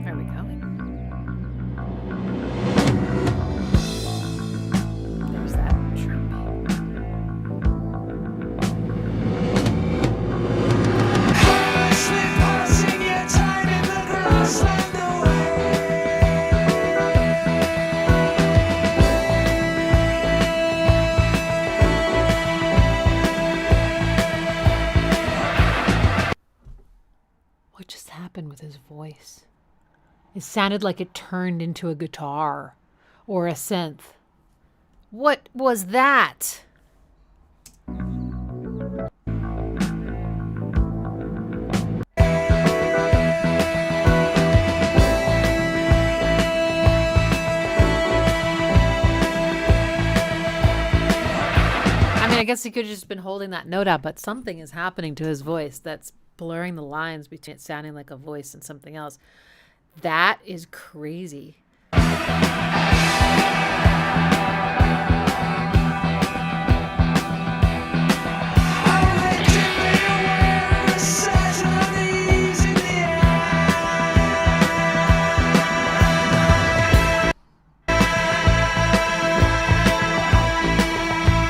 Where are we going? There's that trumpet. What just happened with his voice? It sounded like it turned into a guitar or a synth. What was that? guess he could have just been holding that note out, but something is happening to his voice that's blurring the lines between it sounding like a voice and something else. That is crazy.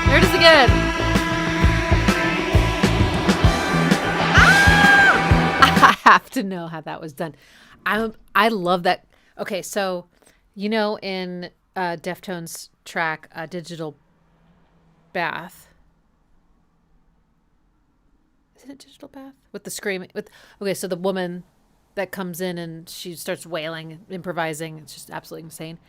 There it is again. I have to know how that was done. I love that. Okay, so in Deftones track Digital Bath. Is it a Digital Bath? With the screaming okay, so the woman that comes in and she starts wailing, improvising. It's just absolutely insane.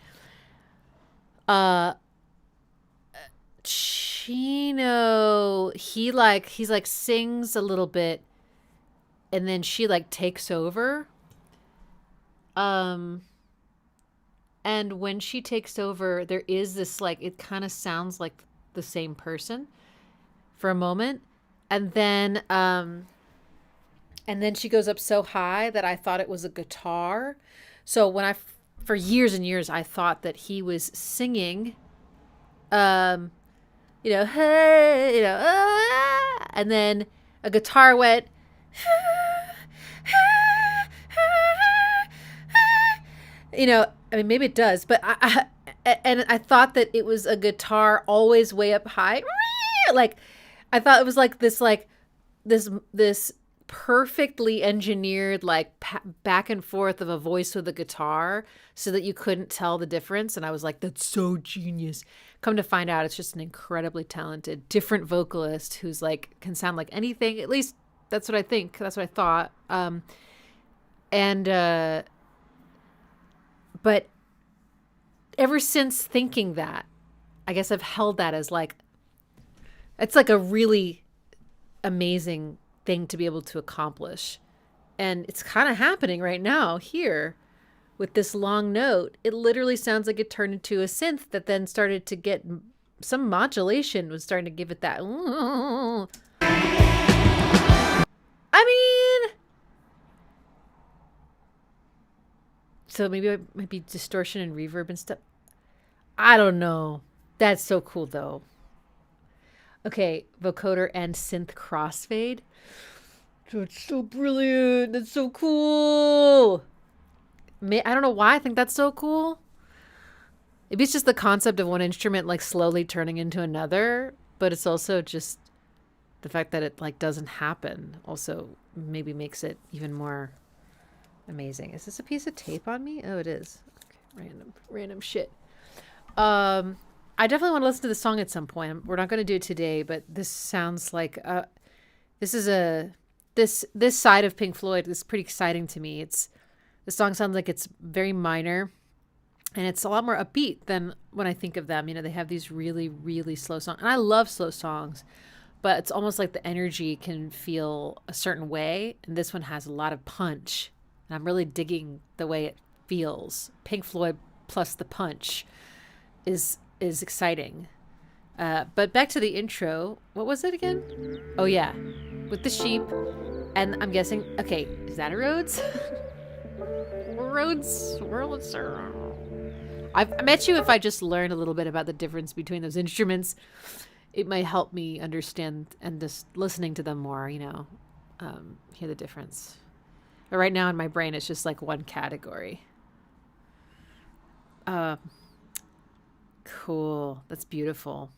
Chino, he's like sings a little bit and then she like takes over. And when she takes over, there is this like, it kind of sounds like the same person for a moment. And then she goes up so high that I thought it was a guitar. So when for years and years, I thought that he was singing, hey, and then a guitar went, I mean, maybe it does, but I thought that it was a guitar always way up high. Like, I thought it was like this perfectly engineered, like back and forth of a voice with a guitar so that you couldn't tell the difference. And I was like, that's so genius. Come to find out, it's just an incredibly talented, different vocalist who's like, can sound like anything. At least that's what I think. That's what I thought. But ever since thinking that, I guess I've held that as like, it's like a really amazing thing to be able to accomplish. And it's kind of happening right now here with this long note. It literally sounds like it turned into a synth that then started to get some modulation, was starting to give it that. I mean, so maybe it might be distortion and reverb and stuff. I don't know. That's so cool though. Okay, vocoder and synth crossfade. That's so brilliant. That's so cool. I don't know why I think that's so cool. Maybe it's just the concept of one instrument like slowly turning into another, but it's also just the fact that it like doesn't happen also maybe makes it even more amazing. Is this a piece of tape on me? Oh, it is. Okay, random shit. I definitely want to listen to the song at some point. We're not going to do it today, but this sounds like this side of Pink Floyd is pretty exciting to me. The song sounds like it's very minor, and it's a lot more upbeat than when I think of them. They have these really, really slow songs, and I love slow songs, but it's almost like the energy can feel a certain way, and this one has a lot of punch, and I'm really digging the way it feels. Pink Floyd plus the punch is exciting. But back to the intro. What was it again? Oh yeah, with the sheep, and I'm guessing. Okay, is that a Rhodes? Rhodes. I bet you if I just learn a little bit about the difference between those instruments, it might help me understand, and just listening to them more, hear the difference. But right now in my brain, it's just like one category. Cool. That's beautiful.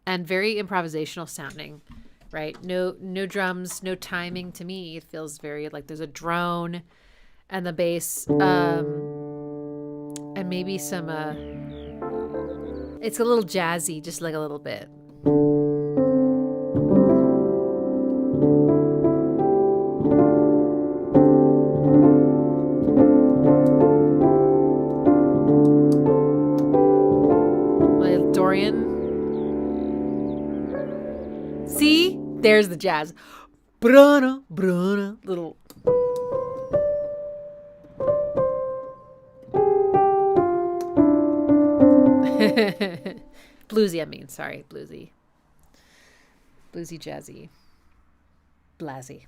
And very improvisational sounding, right? No drums, no timing to me. It feels very like there's a drone and the bass, and maybe some, it's a little jazzy, just like a little bit. Dorian. See? There's the jazz. Brana, little. Bluesy, sorry, bluesy. Bluesy, jazzy. Blasey.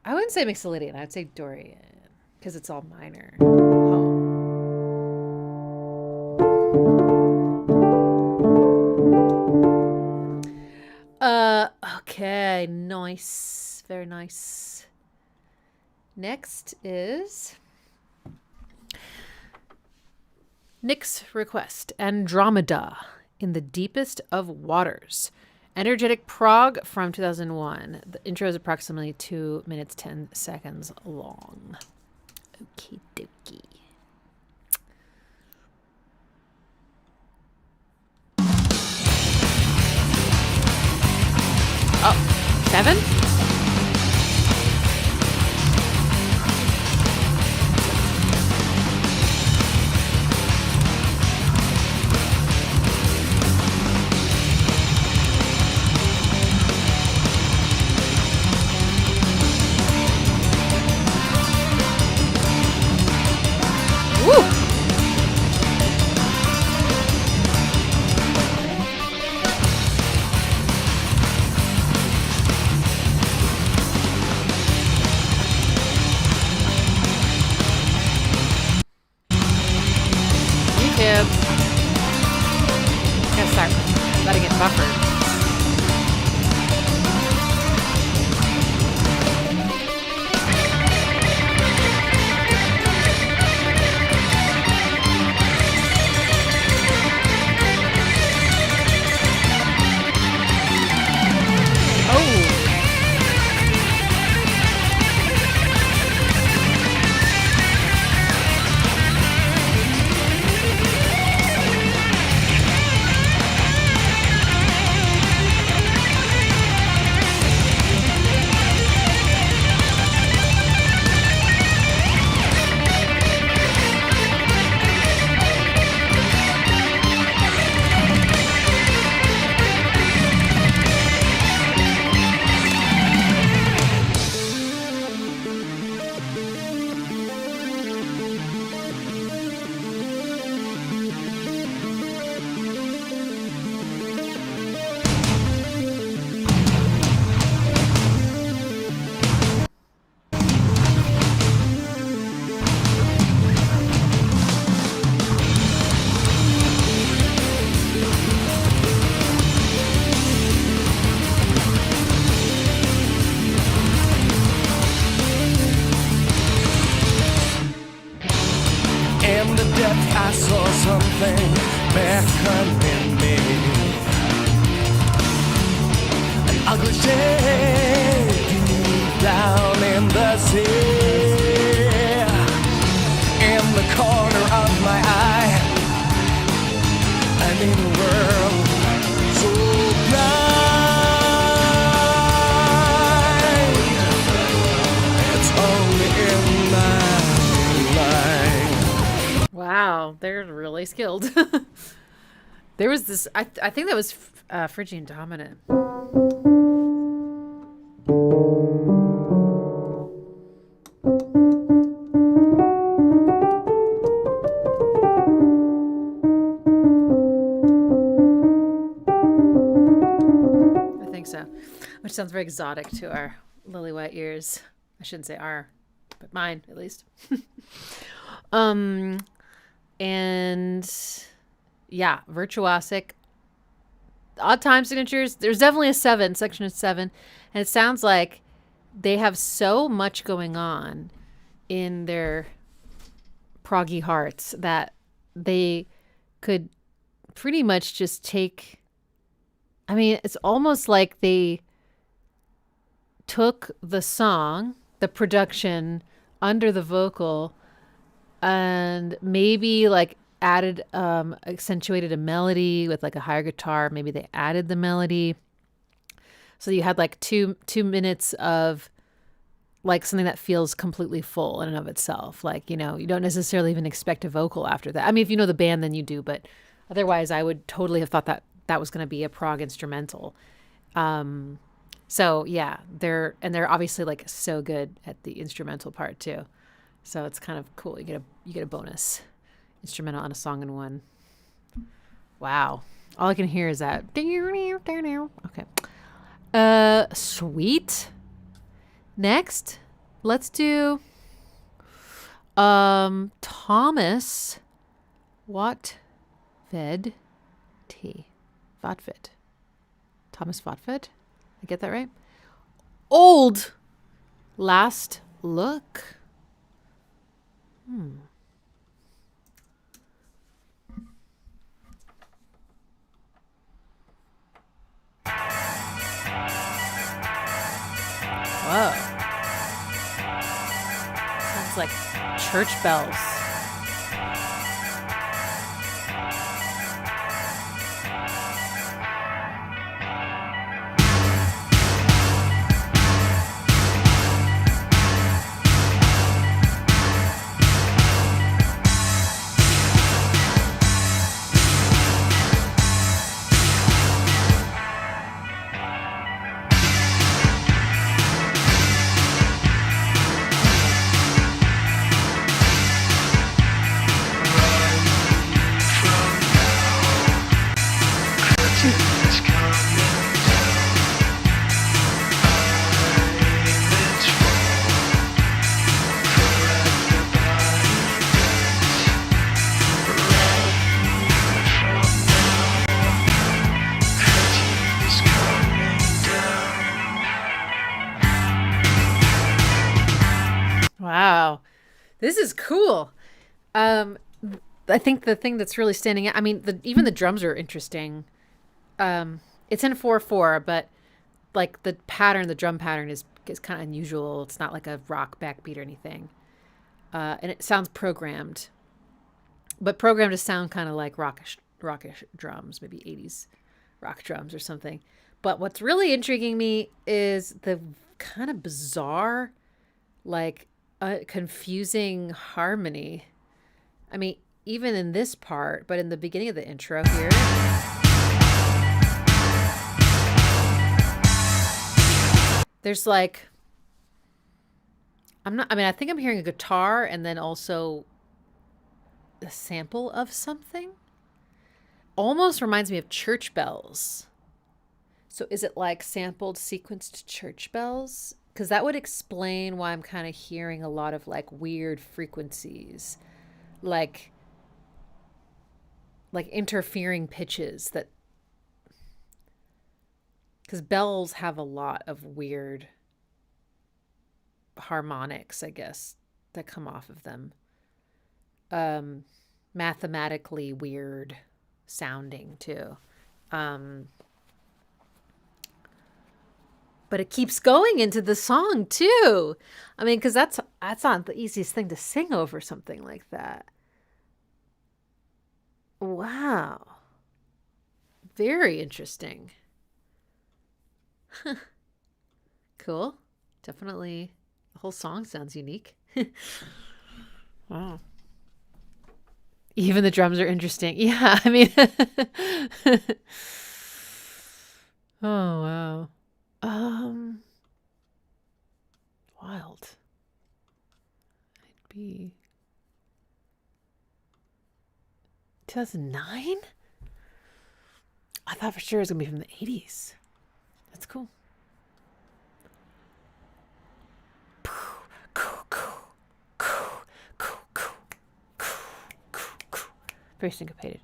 I wouldn't say Mixolydian. I'd say Dorian because it's all minor. Okay, nice. Very nice. Next is Nick's request, Andromeda in the Deepest of Waters. Energetic prog from 2001. The intro is approximately 2 minutes, 10 seconds long. Okie dokie. Oh, 7? Letting it buffer. I saw something beckoning me, an ugly shade deep down in the sea. In the corner of my eye, and in a world so blind, it's only in my mind. Wow, they're really skilled. There was this, I think that was Phrygian dominant. I think so. Which sounds very exotic to our lily white ears. I shouldn't say our, but mine at least. And yeah, virtuosic. Odd time signatures. There's definitely a 7, section of 7. And it sounds like they have so much going on in their proggy hearts that they could pretty much just take, I mean, it's almost like they took the song, the production under the vocal, and maybe like added accentuated a melody with like a higher guitar. Maybe they added the melody, so you had like two minutes of like something that feels completely full in and of itself. Like, you know, you don't necessarily even expect a vocal after that. I mean, if you know the band, then you do, but otherwise I would totally have thought that that was going to be a prog instrumental. So yeah, they're obviously like so good at the instrumental part too. So it's kind of cool. You get a bonus instrumental on a song in one. Wow. All I can hear is that. Okay. Sweet. Next, let's do Thomas Watved T. Vatved. Thomas Vatved? I get that right? Old Last Look. Whoa. Sounds like church bells. Wow. This is cool. I think the thing that's really standing out, I mean, even the drums are interesting. It's in 4/4, but like the pattern, the drum pattern is kind of unusual. It's not like a rock backbeat or anything. And it sounds programmed, but programmed to sound kind of like rockish drums, maybe 80s rock drums or something. But what's really intriguing me is the kind of bizarre, like confusing harmony. I mean, even in this part, but in the beginning of the intro here. There's like, I think I'm hearing a guitar and then also a sample of something. Almost reminds me of church bells. So is it like sampled, sequenced church bells? Because that would explain why I'm kind of hearing a lot of like weird frequencies, like interfering pitches that, because bells have a lot of weird harmonics, I guess, that come off of them. Mathematically weird sounding too. But it keeps going into the song too. I mean, because that's not the easiest thing to sing over something like that. Wow. Very interesting. Cool. Definitely. The whole song sounds unique. Wow. Even the drums are interesting. Yeah, I mean. Oh, wow. Wild. I'd be 2009? I thought for sure it was going to be from the 80s. That's cool. Very syncopated.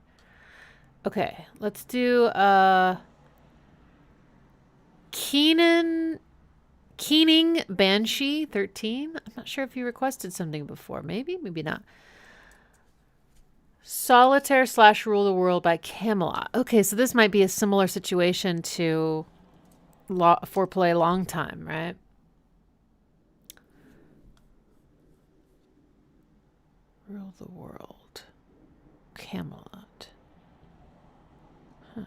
Okay, let's do Keening Banshee 13. I'm not sure if you requested something before. Maybe not. Solitaire / Rule the World by Camelot. Okay, so this might be a similar situation to Foreplay Long Time, right? Rule the World. Camelot. Huh.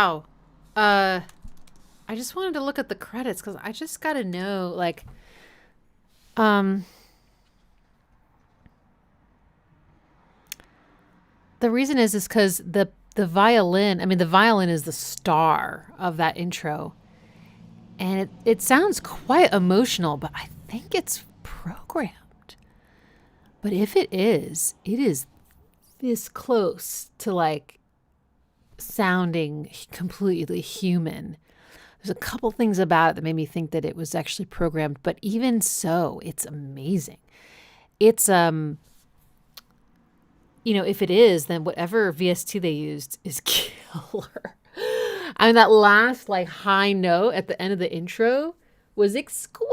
wow. I just wanted to look at the credits because I just got to know, like, the reason is because the violin. I mean, the violin is the star of that intro, and it sounds quite emotional, but I think it's programmed. But if it is this close to like sounding completely human. There's a couple things about it that made me think that it was actually programmed, but even so, it's amazing. It's if it is, then whatever VST they used is killer. I mean, that last like high note at the end of the intro was exquisite.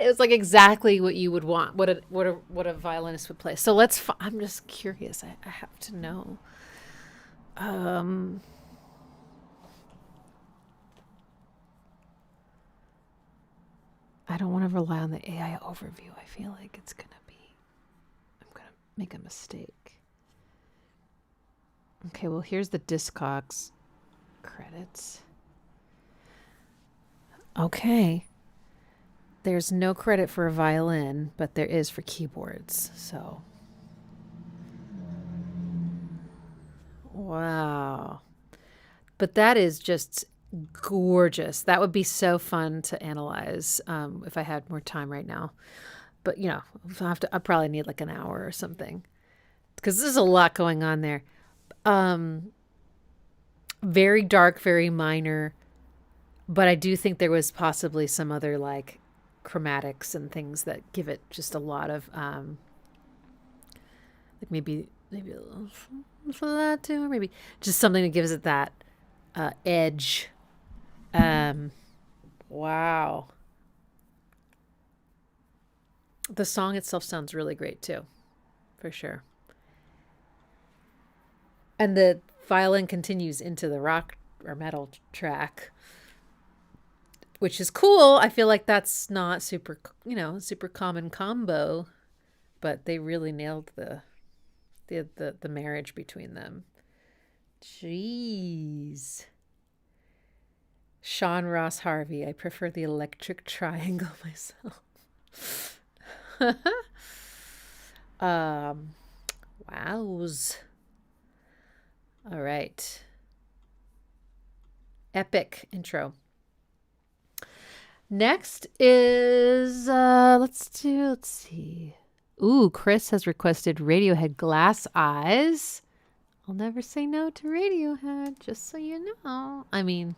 It was like exactly what you would want, what a violinist would play. So I'm just curious. I have to know. I don't want to rely on the AI overview. I feel like I'm gonna make a mistake. Okay, well, here's the Discogs credits. Okay. There's no credit for a violin, but there is for keyboards. So, wow. But that is just gorgeous. That would be so fun to analyze if I had more time right now. But, I probably need like an hour or something because there's a lot going on there. Very dark, very minor. But I do think there was possibly some other like chromatics and things that give it just a lot of like maybe a little flat too, or maybe just something that gives it that edge. Wow. The song itself sounds really great too, for sure. And the violin continues into the rock or metal track, which is cool. I feel like that's not super common combo, but they really nailed the marriage between them. Jeez. Sean Ross Harvey. I prefer the electric triangle myself. Wowz. All right. Epic intro. Next is let's see. Ooh, Chris has requested Radiohead Glass Eyes. I'll never say no to Radiohead, just so you know. I mean,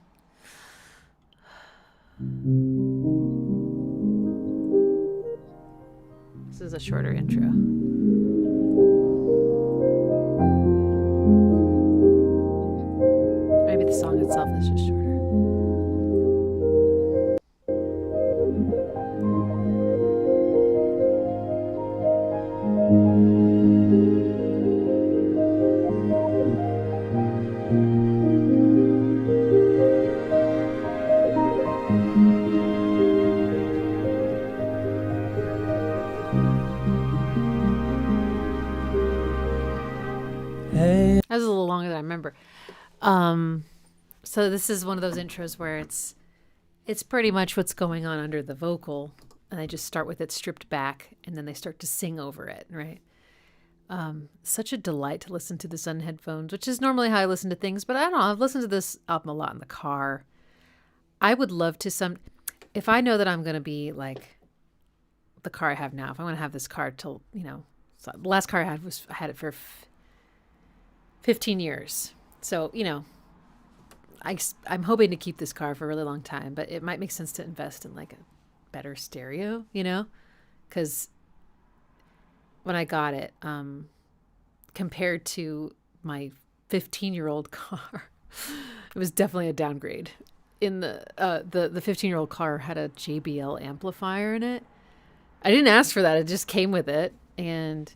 this is a shorter intro. Maybe the song itself is just shorter. That was a little longer than I remember. So this is one of those intros where it's pretty much what's going on under the vocal, and they just start with it stripped back, and then they start to sing over it, right? Such a delight to listen to this on headphones, which is normally how I listen to things, but I don't know. I've listened to this album a lot in the car. I would love to if I know that I'm going to be like the car I have now, if I want to have this car till, so the last car I had it for 15 years. So, I'm hoping to keep this car for a really long time, but it might make sense to invest in like a better stereo, because when I got it, compared to my 15-year-old car, it was definitely a downgrade. In the 15-year-old car had a JBL amplifier in it. I didn't ask for that. It just came with it. And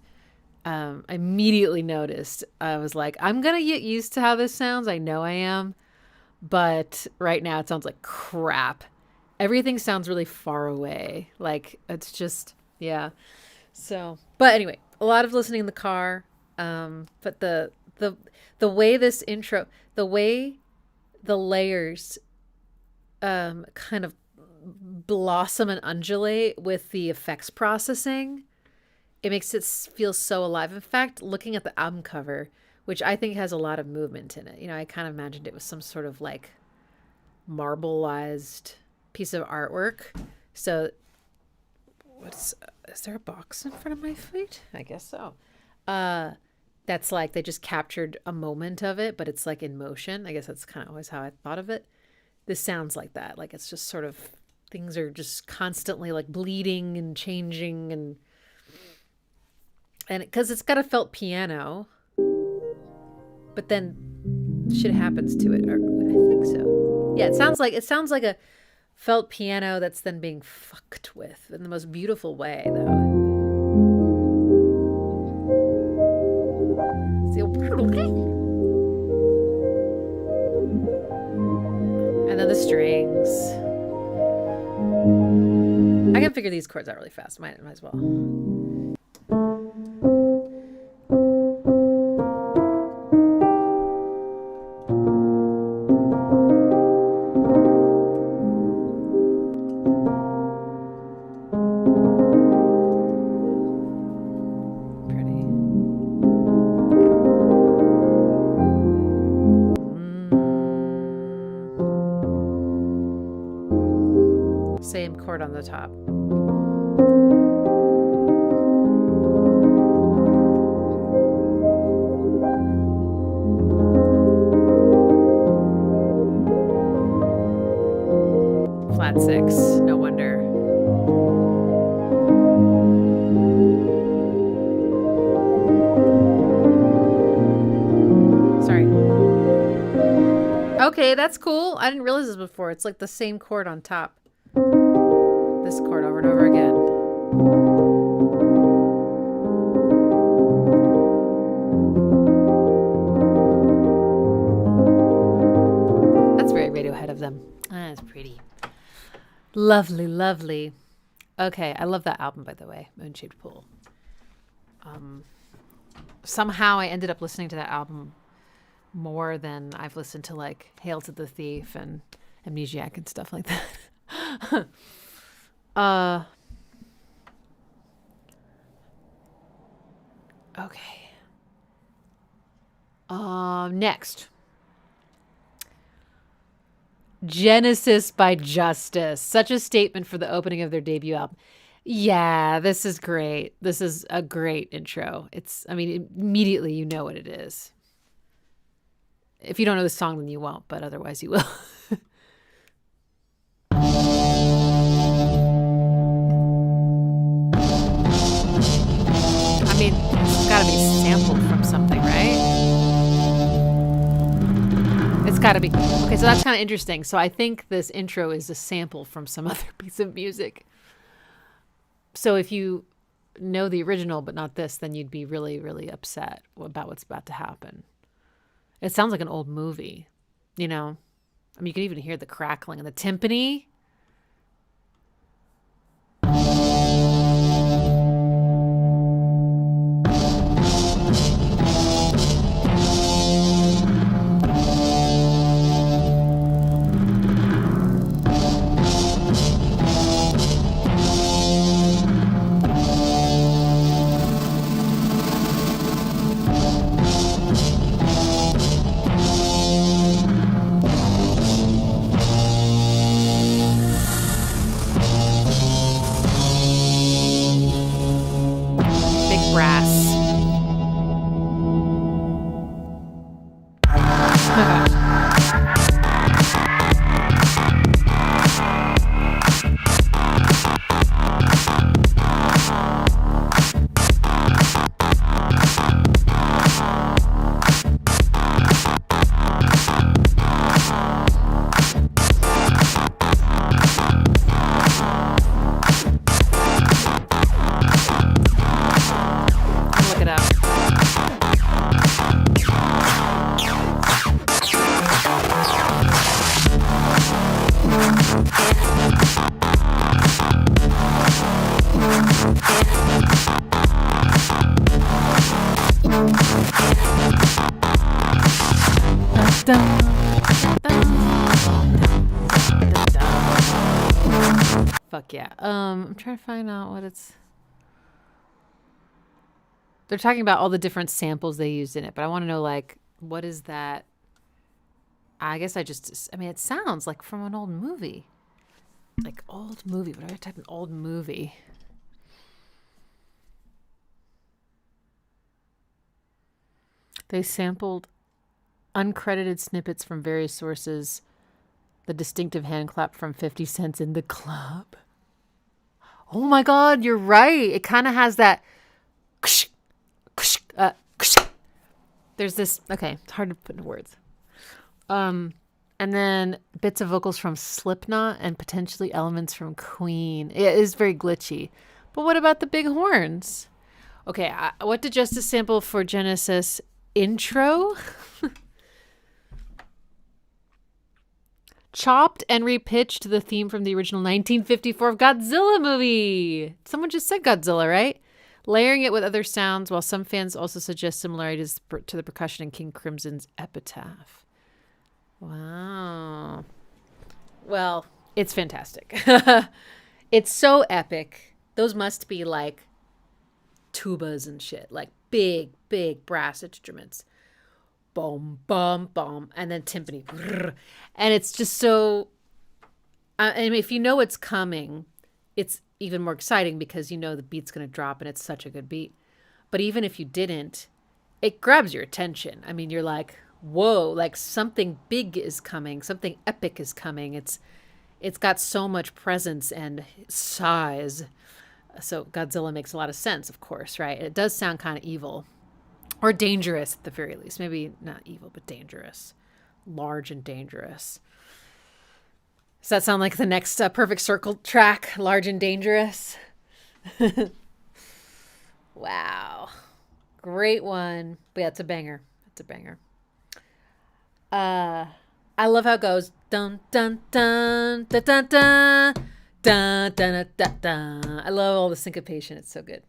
I immediately noticed. I was like, I'm going to get used to how this sounds. I know I am. But right now it sounds like crap. Everything sounds really far away. Like, it's just, yeah. So, but anyway, a lot of listening in the car. But the way this intro, the way the layers kind of blossom and undulate with the effects processing. It makes it feel so alive. In fact, looking at the album cover, which I think has a lot of movement in it, I kind of imagined it was some sort of like marbleized piece of artwork. So is there a box in front of my feet? I guess so. That's like they just captured a moment of it, but it's like in motion. I guess that's kind of always how I thought of it. This sounds like that. Like it's just sort of, things are just constantly like bleeding and changing, and because it's got a felt piano, but then shit happens to it. Or I think so. Yeah, it sounds like a felt piano that's then being fucked with in the most beautiful way, though. And then the strings. I can figure these chords out really fast. Might as well. Same chord on the top. Flat 6, no wonder. Sorry. Okay, that's cool. I didn't realize this before. It's like the same chord on top. This chord over and over again. That's very Radiohead of them. That's pretty. Lovely, lovely. Okay, I love that album, by the way, Moon-Shaped Pool. Somehow I ended up listening to that album more than I've listened to like Hail to the Thief and Amnesiac and stuff like that. Okay. Next. Genesis by Justice. Such a statement for the opening of their debut album. Yeah, this is great. This is a great intro. Immediately you know what it is. If you don't know the song, then you won't, but otherwise you will. It's gotta be sampled from something, right? It's gotta be. Okay, so that's kind of interesting. So I think this intro is a sample from some other piece of music. So if you know the original but not this, then you'd be really, really upset about what's about to happen. It sounds like an old movie, you can even hear the crackling and the timpani. Dun, dun. fuck yeah. I'm trying to find out what it's. They're talking about all the different samples they used in it, but I want to know, like, what is that? I guess I mean, it sounds like from an old movie. Like, old movie. What do I type in old movie? They sampled uncredited snippets from various sources. The distinctive hand clap from 50 Cent's In the Club. Oh my God, you're right. It kind of has that. There's this. Okay, it's hard to put into words. And then bits of vocals from Slipknot and potentially elements from Queen. It is very glitchy. But what about the big horns? Okay, what did Justice sample for Genesis intro? Chopped and repitched the theme from the original 1954 Godzilla movie. Someone just said Godzilla, right? Layering it with other sounds, while some fans also suggest similarities to the percussion in King Crimson's Epitaph. Wow. Well, it's fantastic. It's so epic. Those must be like tubas and shit, like big, big brass instruments. Boom, boom, boom, and then timpani. And it's just so, and if you know it's coming, it's even more exciting because you know the beat's going to drop and it's such a good beat. But even if you didn't, it grabs your attention. I mean, you're like, whoa, like something big is coming, something epic is coming. It's got so much presence and size. So Godzilla makes a lot of sense, of course, right? It does sound kind of evil. Or dangerous at the very least. Maybe not evil, but dangerous. Large and dangerous. Does that sound like the next Perfect Circle track? Large and dangerous? Wow. Great one. But yeah, it's a banger. It's a banger. I love how it goes. Dun, dun, dun, dun, dun, dun, dun, dun, dun, dun. I love all the syncopation. It's so good.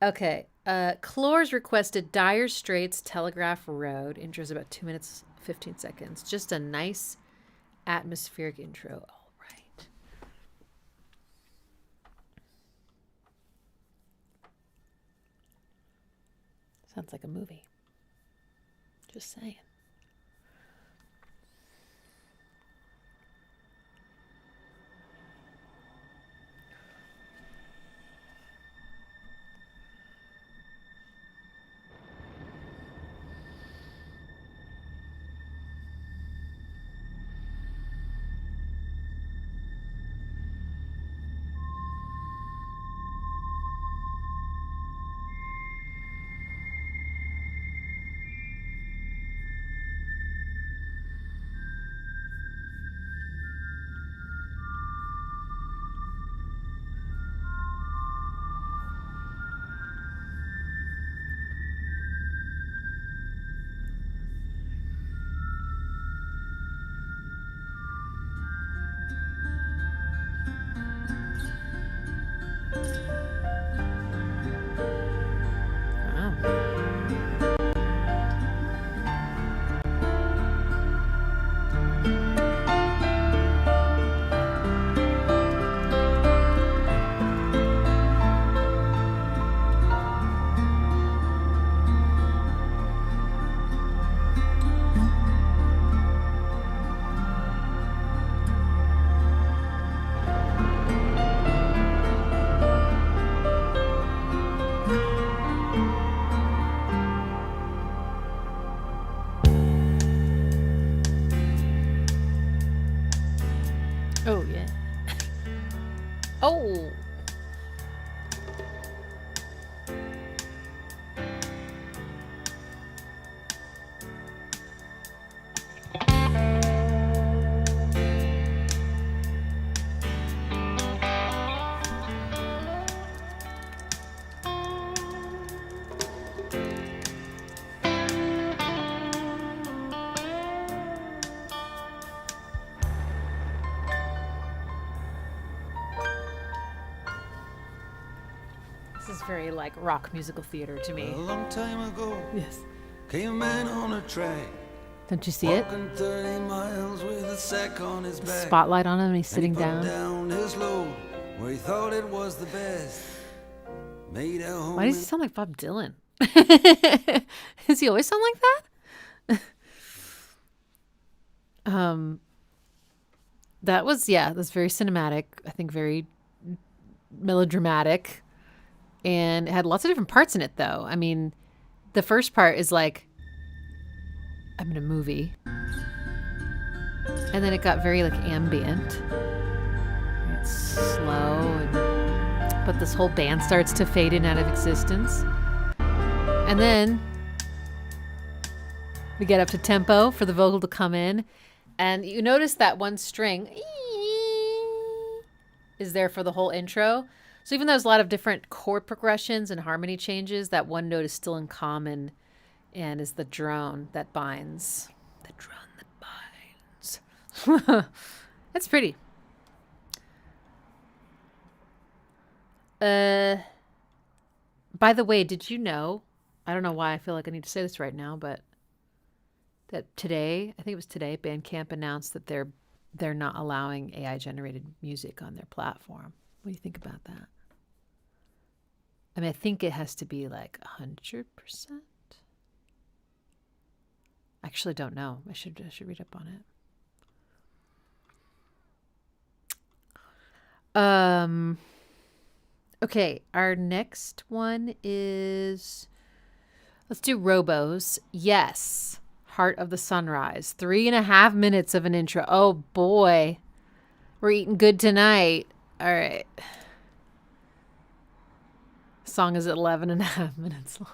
Okay. Clores requested Dire Straits' Telegraph Road. Intro is about 2 minutes, 15 seconds. Just a nice atmospheric intro. All right. Sounds like a movie. Just saying. Oh, yeah. Oh. This is very like rock musical theater to me. A long time ago, Yes. came a man on a track, Don't you see it? walking 30 miles with a sack on his back. Spotlight on him and he's And he sitting put down. down his load where he thought it was the best. Made a home. Why does he sound like Bob Dylan? Does he always sound like that? That's very cinematic. I think very melodramatic, and it had lots of different parts in it. Though, I mean, the first part is like, I'm in a movie, and then it got very like ambient. It's slow, but this whole band starts to fade in out of existence, and then we get up to tempo for the vocal to come in, and you notice that one string is there for the whole intro. So even though there's a lot of different chord progressions and harmony changes, that one note is still in common, and is the drone that binds. The drone that binds. That's pretty. By the way, did you know, I don't know why I feel like I need to say this right now, but that today, I think it was today, Bandcamp announced that they're not allowing AI generated music on their platform. What do you think about that? I mean, I think it has to be like 100%. I actually don't know. I should read up on it. Okay, our next one is, let's do Robos. Yes. Heart of the Sunrise. 3.5 minutes of an intro. Oh boy. We're eating good tonight. All right. Song is 11.5 minutes long.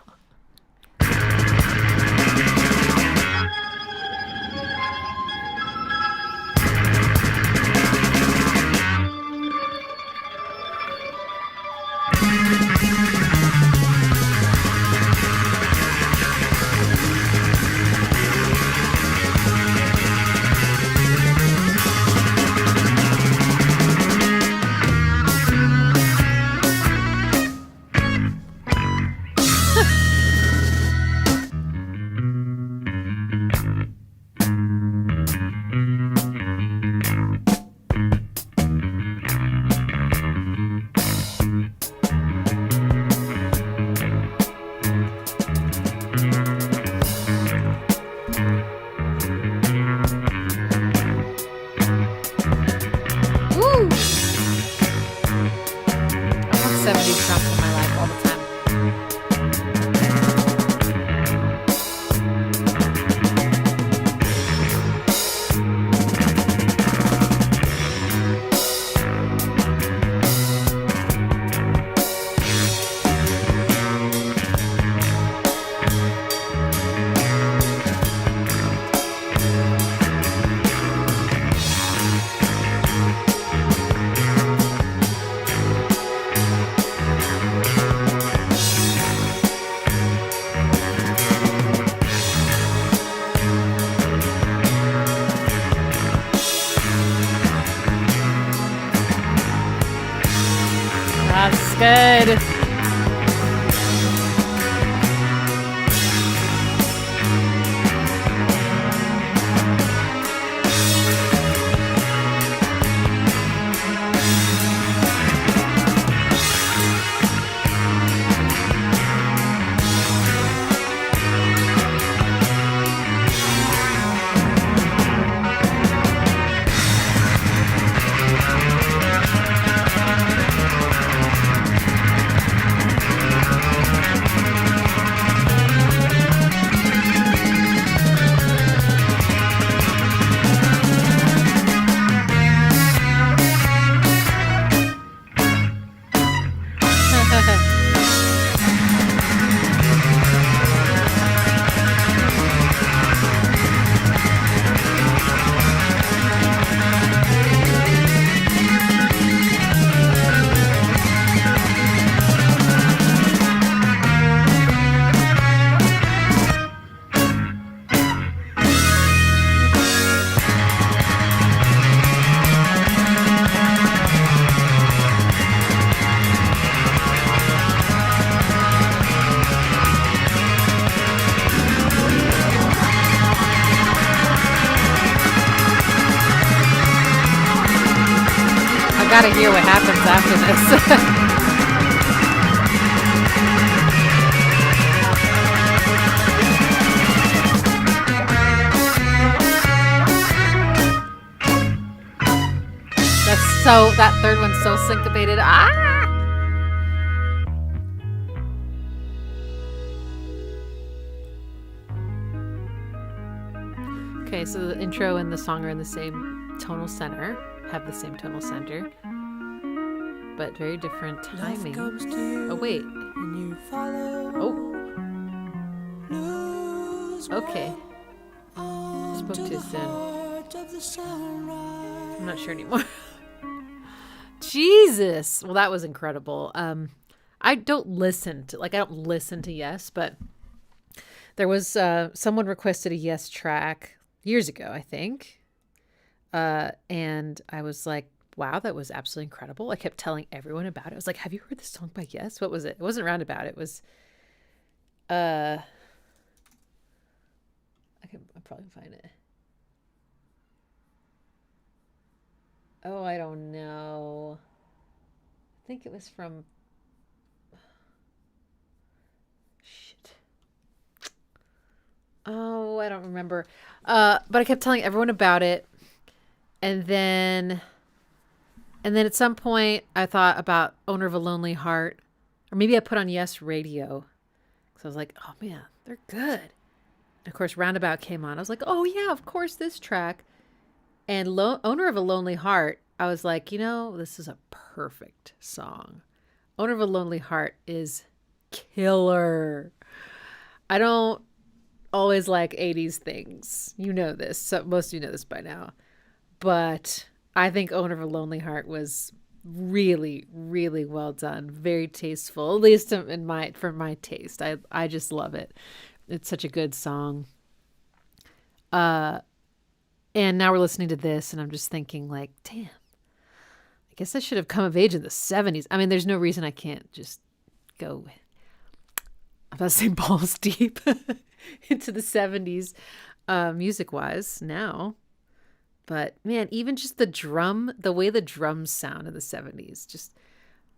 Good. gotta hear what happens after this. That third one's so syncopated. Okay, so the intro and the song are in the same tonal center, have the same tonal center, but very different timing. Oh, wait. Oh. Okay. Spoke too soon. I'm not sure anymore. Jesus. Well, that was incredible. I don't listen to Yes, but there was someone requested a Yes track years ago, I think. And I was like, wow, that was absolutely incredible. I kept telling everyone about it. I was like, have you heard this song by Yes? What was it? It wasn't Roundabout. It was I'll probably find it. Oh, I don't know. I think it was from... Shit. Oh, I don't remember. But I kept telling everyone about it. And then at some point, I thought about Owner of a Lonely Heart. Or maybe I put on Yes Radio. So I was like, oh, man, they're good. And of course, Roundabout came on. I was like, oh, yeah, of course, this track. And Owner of a Lonely Heart, I was like, this is a perfect song. Owner of a Lonely Heart is killer. I don't always like 80s things. You know this. So most of you know this by now. But I think Owner of a Lonely Heart was really, really well done. Very tasteful, at least for my taste. I just love it. It's such a good song. And now we're listening to this, and I'm just thinking, like, damn, I guess I should have come of age in the 70s. I mean, there's no reason I can't just go, I'm about to say balls deep into the 70s music-wise now. But, man, even just the way the drums sound in the 70s, just,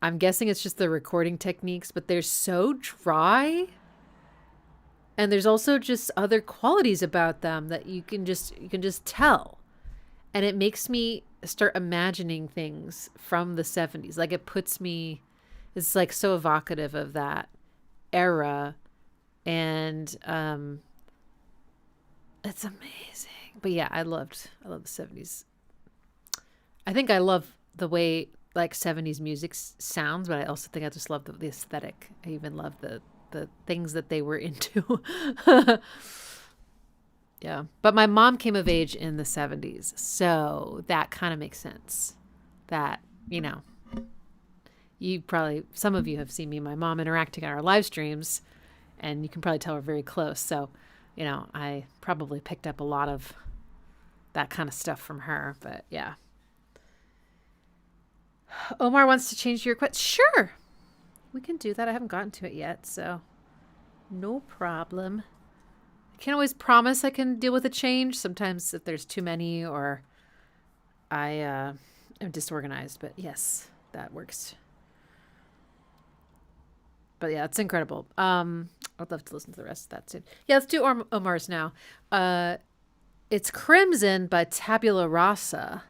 I'm guessing it's just the recording techniques, but they're so dry. And there's also just other qualities about them that you can just tell. And it makes me start imagining things from the 70s. Like it's like so evocative of that era. And it's amazing. But yeah, I love the 70s. I think I love the way like 70s music sounds, but I also think I just love the aesthetic. I even love the things that they were into. Yeah. But my mom came of age in the 70s. So that kind of makes sense. That, some of you have seen me and my mom interacting on our live streams, and you can probably tell we're very close. So, I probably picked up a lot of that kind of stuff from her. But yeah. Omar wants to change your request. Sure. We can do that. I haven't gotten to it yet, so no problem. I can't always promise I can deal with a change. Sometimes if there's too many or I am disorganized, but yes, that works. But yeah, it's incredible. I'd love to listen to the rest of that soon. Yeah, let's do Omar's now. It's Crimson by Tabula Rasa.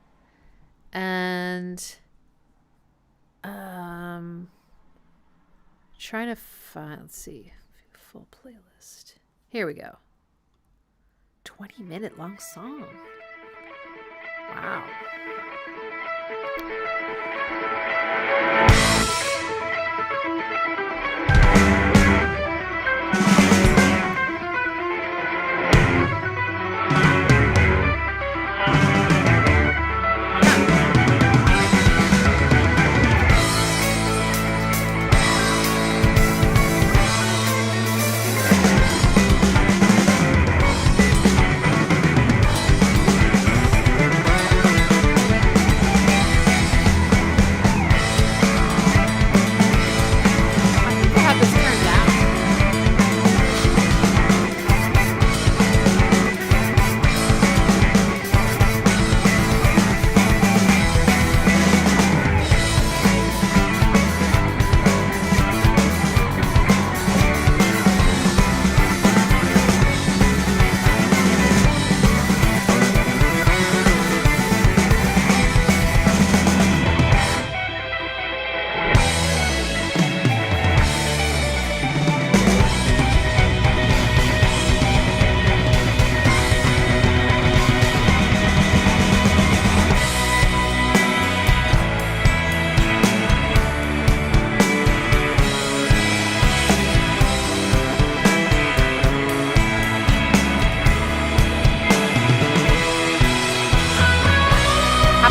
And trying to find, let's see, full playlist. Here we go. 20-minute long song. Wow.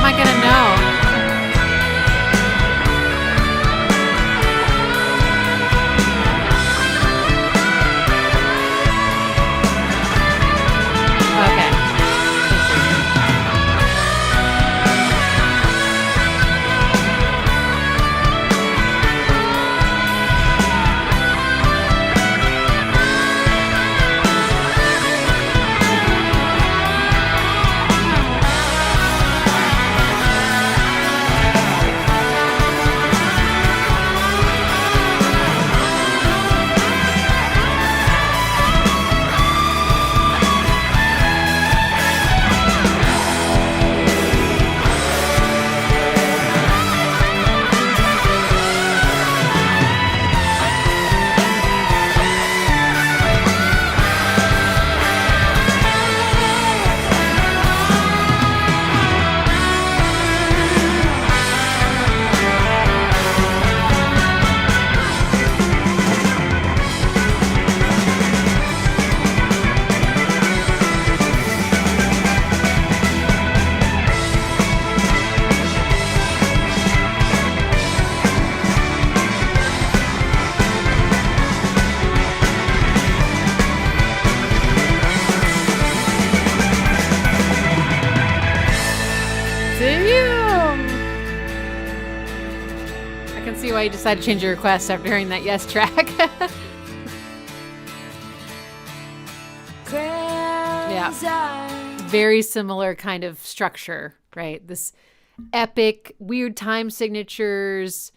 am I gonna know? Okay. I can see why you decided to change your request after hearing that yes track. Yeah. Very similar kind of structure, right? This epic, weird time signatures,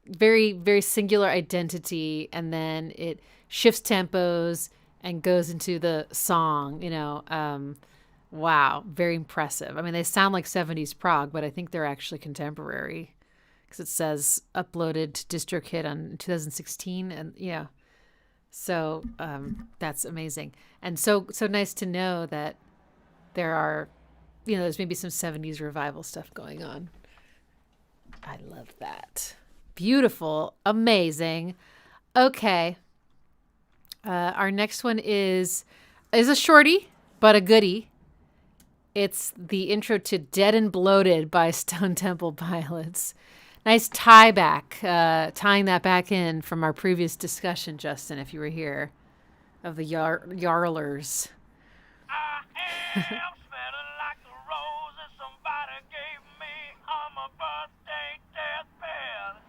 very, very singular identity, and then it shifts tempos and goes into the song, wow, very impressive. I mean, they sound like 70s prog, but I think they're actually contemporary because it says uploaded to DistroKid on 2016, and yeah. So that's amazing. And so nice to know that there are, there's maybe some 70s revival stuff going on. I love that. Beautiful. Amazing. Okay. Our next one is a shorty, but a goodie. It's the intro to Dead and Bloated by Stone Temple Pilots. Nice tie back, tying that back in from our previous discussion, Justin, if you were here, of the Yarlers. I am smelling like the roses somebody gave me on my birthday deathbed.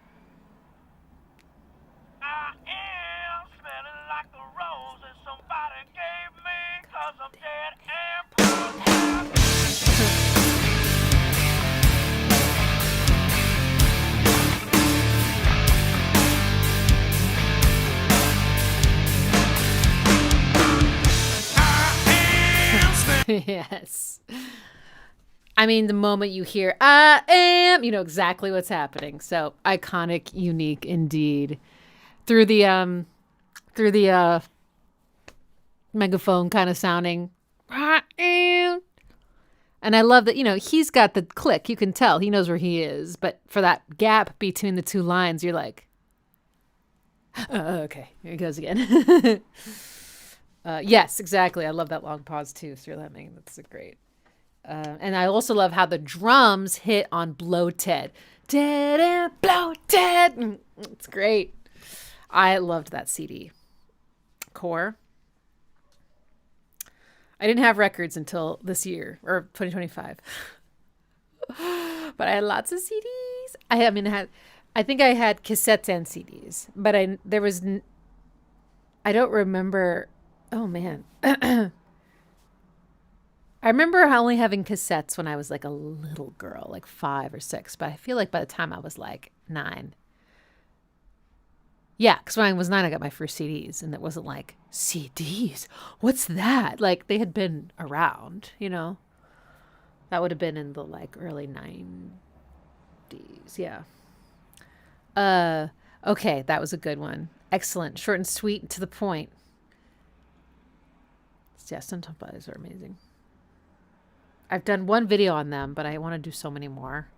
I am smelling like the roses somebody gave me 'cause I'm dead and bloated. Yes. I mean, the moment you hear "I am," you know exactly what's happening. So iconic, unique indeed. Through the megaphone kind of sounding "I am," and I love that. He's got the click. You can tell he knows where he is. But for that gap between the two lines, you're like, okay, here he goes again. Yes, exactly. I love that long pause too, Sir Lemming. That's a great. And I also love how the drums hit on bloated. Dead and bloated. It's great. I loved that CD. Core. I didn't have records until this year, or 2025. But I had lots of CDs. I think I had cassettes and CDs, but I don't remember. Oh man. I remember only having cassettes when I was like a little girl, like 5 or 6, but I feel like by the time I was like 9. Yeah, because when I was 9, I got my first CDs, and it wasn't like, CDs? What's that? Like, they had been around, That would have been in the like early 90s, yeah. Okay, that was a good one. Excellent. Short and sweet and to the point. Yeah, Stone Temple Pilots are amazing. I've done one video on them, but I want to do so many more.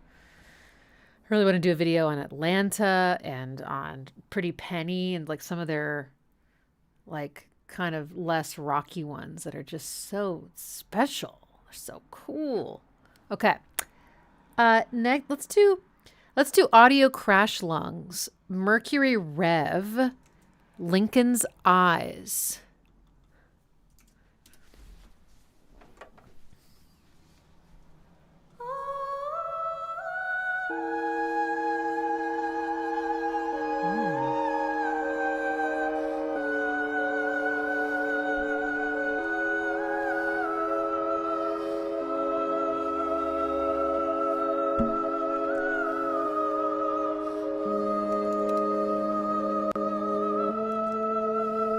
I really want to do a video on Atlanta and on Pretty Penny and like some of their like kind of less rocky ones that are just so special. They're so cool. Okay. Next, let's do audio crash lungs. Mercury Rev, Lincoln's Eyes.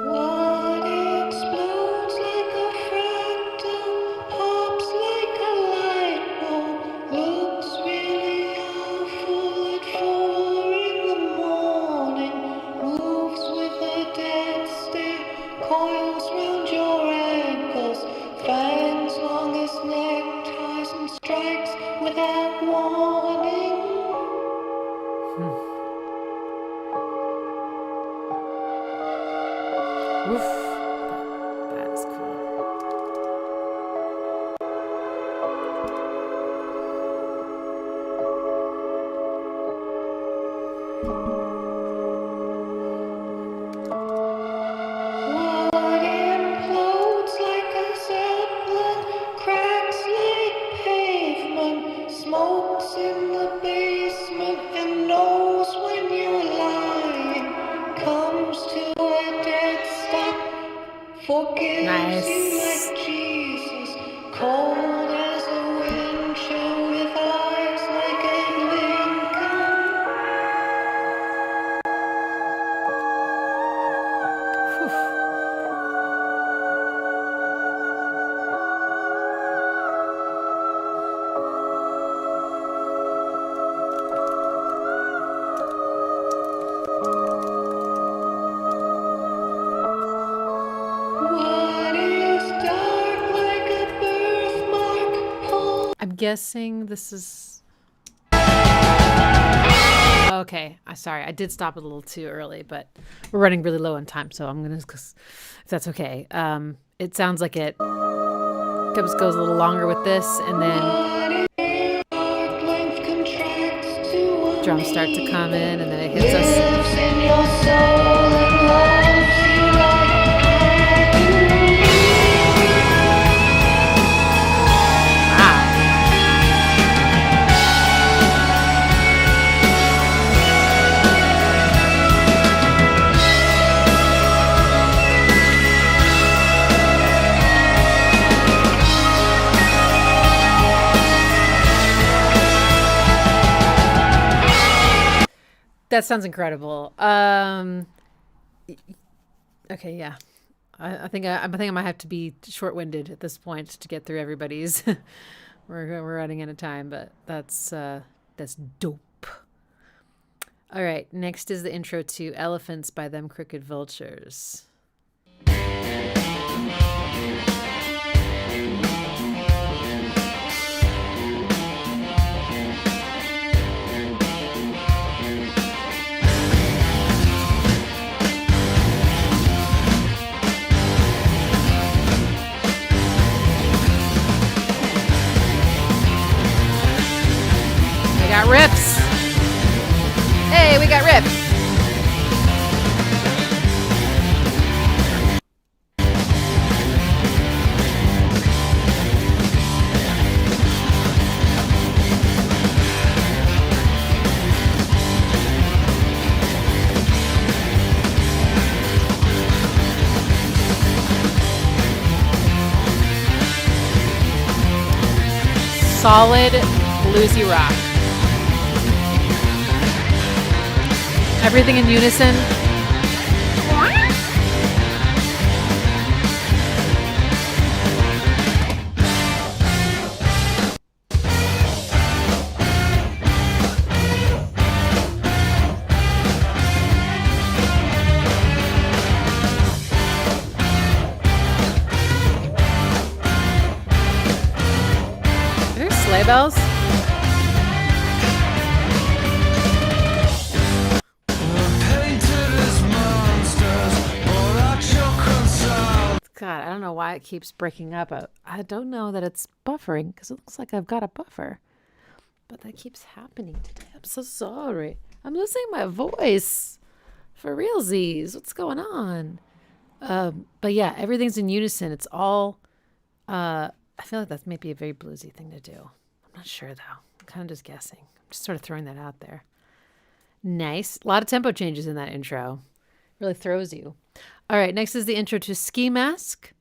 What explodes like a fractal, pops like a light bulb, looks really awful at 4 in the morning, moves with a dead stare, coils round your ankles, fangs long as neckties and strikes without warning. Oof. That is cool. What implodes like a zeppelin, cracks like pavement, smokes in the basement and knows when you're lying, comes to a dead stop, forgives you Nice. like Jesus, cold as a wind chill with eyes like a Lincoln. What is dark like a birthmark? Pull I'm guessing this is. Okay, I'm sorry. I did stop it a little too early, but we're running really low on time, so I'm gonna, if that's okay. It sounds like it goes a little longer with this, and then arc length contracts to a drums start to come in, and then it hits us. lives in your soul and loves you like I do. Wow. That sounds incredible. Okay, yeah. I think I might have to be short-winded at this point to get through everybody's. We're running out of time, but that's dope. All right, next is the intro to Elephants by Them Crooked Vultures. We got riffs. Hey, we got riffs. Solid bluesy rock. Everything in unison. There's sleigh bells. God, I don't know why it keeps breaking up. I don't know that it's buffering because it looks like I've got a buffer. but that keeps happening today. I'm so sorry. I'm losing my voice. For realsies. What's going on? But yeah, everything's in unison. It's all, I feel like that's maybe a very bluesy thing to do. I'm not sure though. I'm kind of just guessing. I'm just sort of throwing that out there. Nice. A lot of tempo changes in that intro. Really throws you. All right, next is the intro to Ski Mask.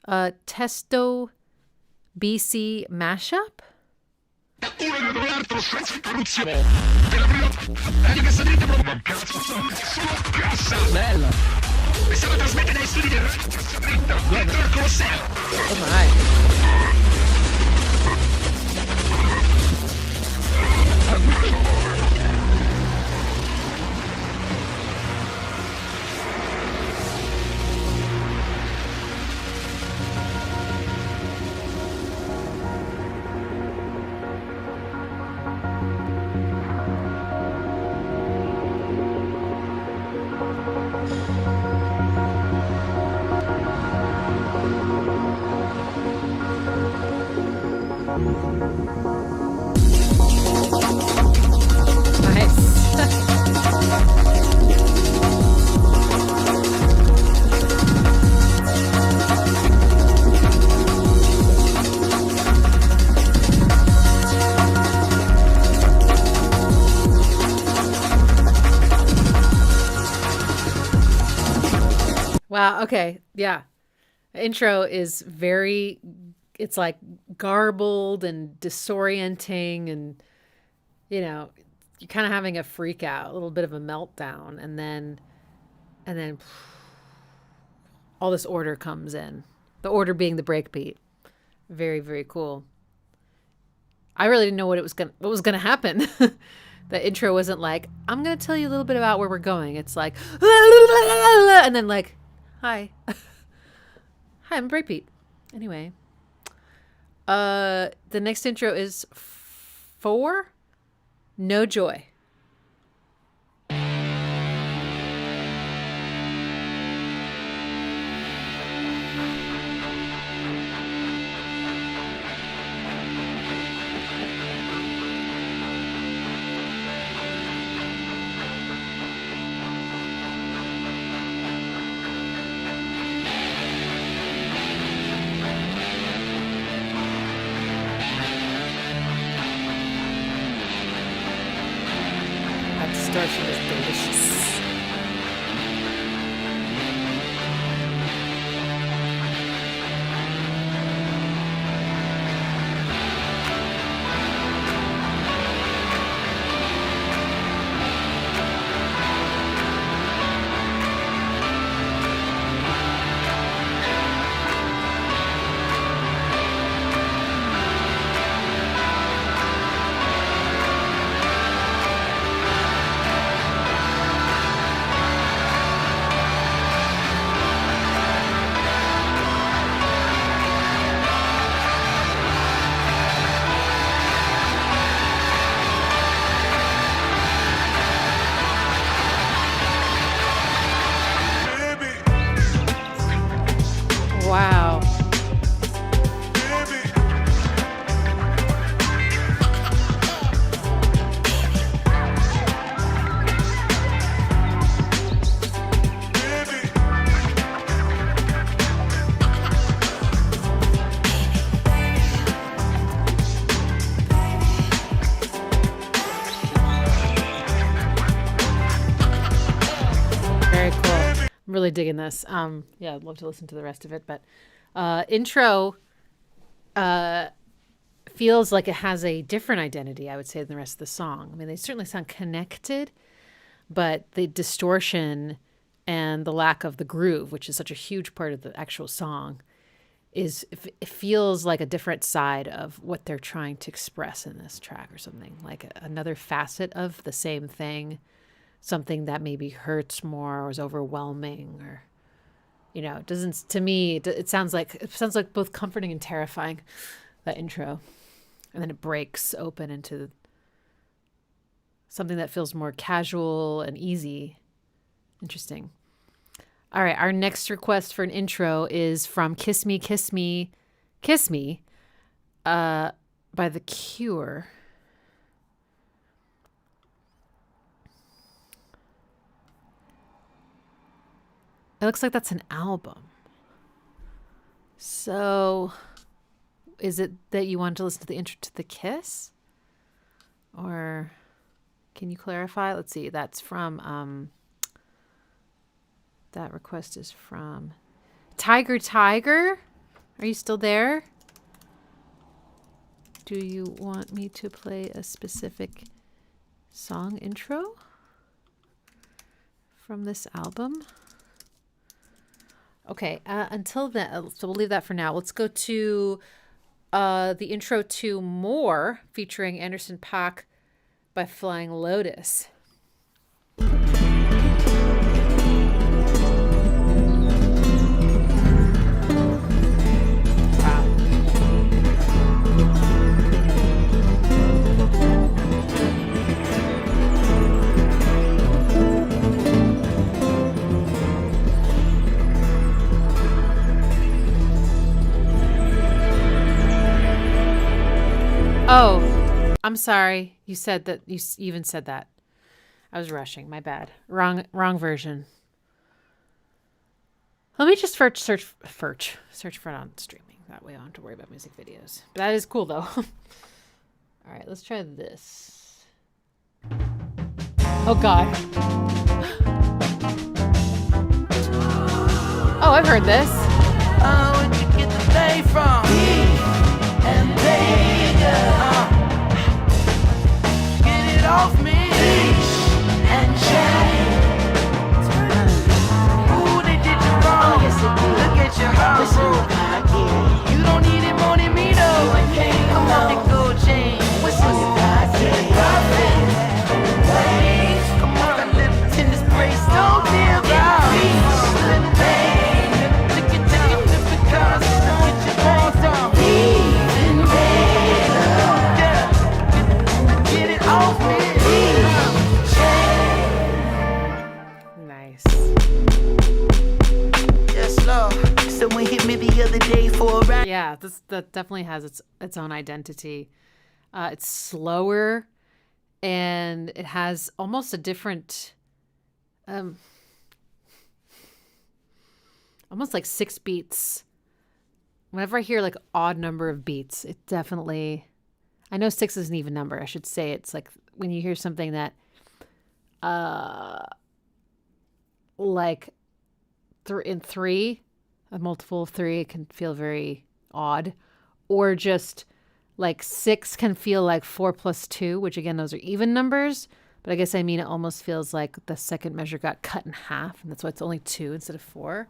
Testo BC mashup. Bella. Oh my. Wow. Okay. Yeah. The intro is very, it's like garbled and disorienting, and, you know, you're kind of having a freak out, a little bit of a meltdown. And then all this order comes in, the order being the breakbeat. Very, very cool. I really didn't know what was going to happen. The intro wasn't like, I'm going to tell you a little bit about where we're going. It's like, and then like, hi. Hi, I'm breakbeat. Anyway. The next intro is 4, No Joy. Distortion is delicious. Wow. Very cool. I'm really digging this. Yeah, I'd love to listen to the rest of it, but intro feels like it has a different identity, I would say, than the rest of the song. I mean, they certainly sound connected, but the distortion and the lack of the groove, which is such a huge part of the actual song, it feels like a different side of what they're trying to express in this track, or something like another facet of the same thing, something that maybe hurts more or is overwhelming, or, you know, it doesn't, to me, it sounds like both comforting and terrifying, that intro. And then it breaks open into something that feels more casual and easy. Interesting. All right, our next request for an intro is from Kiss Me, Kiss Me, Kiss Me by The Cure. It looks like that's an album. So, is it that you want to listen to the intro to The Kiss? Or can you clarify? Let's see. That's from, that request is from Tiger Tiger. Are you still there? Do you want me to play a specific song intro from this album? Okay, until then, so we'll leave that for now. Let's go to the intro to More, featuring Anderson .Paak by Flying Lotus. Oh, I'm sorry. You said that. You even said that. I was rushing. My bad. Wrong version. Let me just search for it on streaming. That way I don't have to worry about music videos. But that is cool, though. All right, let's try this. Oh, God. Oh, I've heard this. Oh, where'd you get the day from? And get it off me and shine. Ooh, they did you wrong. Look at your heart broke. You don't need it more than me though. Come on, the gold chain. What's in your pocket? Come on, a little tennis brace. Don't deal about little pain. Look at the cars. Look at your balls off. Get it off me. Nice. Yes, Lord. Someone hit me the other day for a ride. Yeah, that definitely has its own identity. It's slower, and it has almost a different, almost like 6 beats. Whenever I hear like odd number of beats, it definitely, I know 6 is an even number. I should say it's like when you hear something that, like in 3, a multiple of 3, it can feel very odd, or just like 6 can feel like 4 plus 2, which again, those are even numbers. But I guess I mean, it almost feels like the second measure got cut in half, and that's why it's only 2 instead of 4.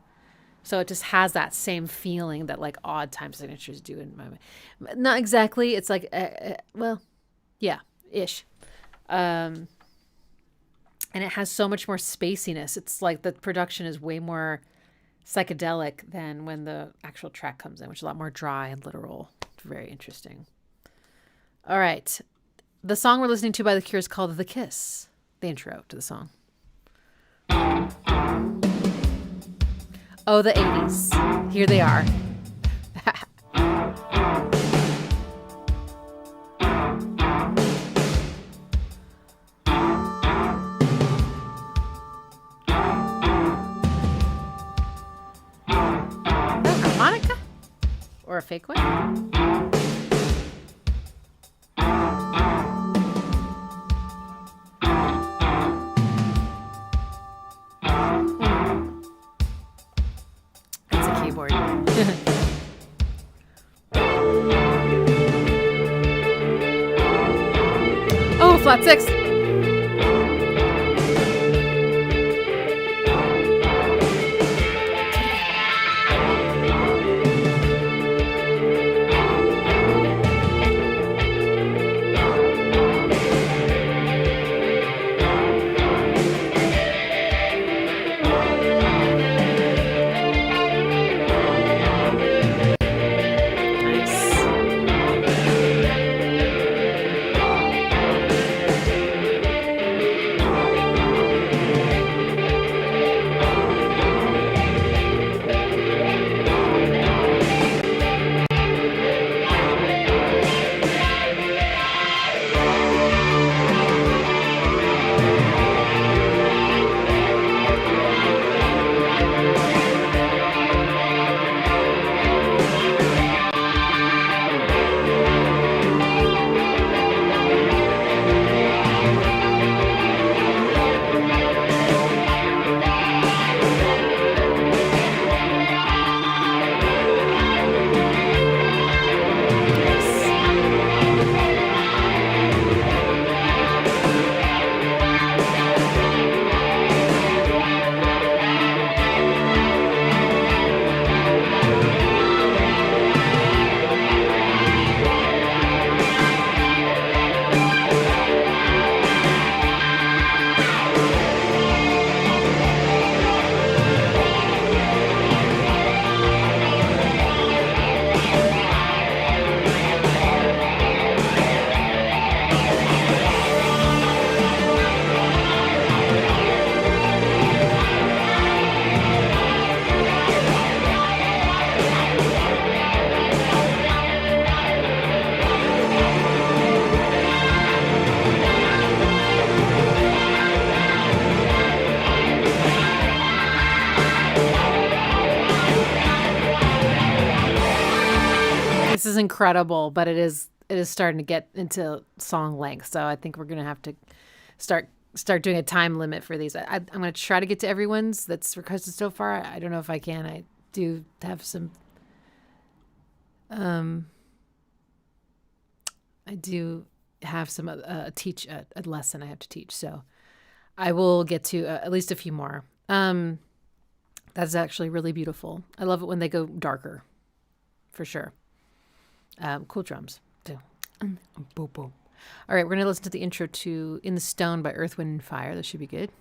So it just has that same feeling that like odd time signatures do in my mind. Not exactly. It's like, well, yeah, ish. And it has so much more spaciness. It's like the production is way more psychedelic than when the actual track comes in, which is a lot more dry and literal. It's very interesting. All right. The song we're listening to by The Cure is called The Kiss, the intro to the song. Oh, the 80s. Here they are. Harmonica? Or a fake one? Keyboard. Oh, flat 6. incredible, but it is starting to get into song length. So I think we're gonna have to start doing a time limit for these. I'm gonna try to get to everyone's that's requested so far. I don't know if I can. I do have some. I do have some teach a lesson I have to teach, so I will get to at least a few more. That's actually really beautiful. I love it when they go darker, for sure. Cool drums. Boom, boom. All right, we're gonna listen to the intro to "In the Stone" by Earth, Wind, and Fire. That should be good.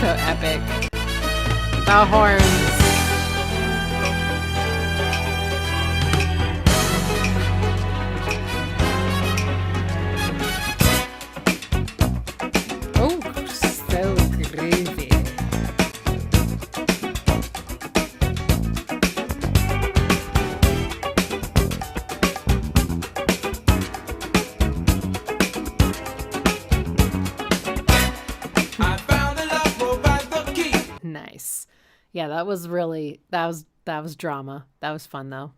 So epic. The horns. Oh, so groovy. Nice. Yeah, that was drama. That was fun though.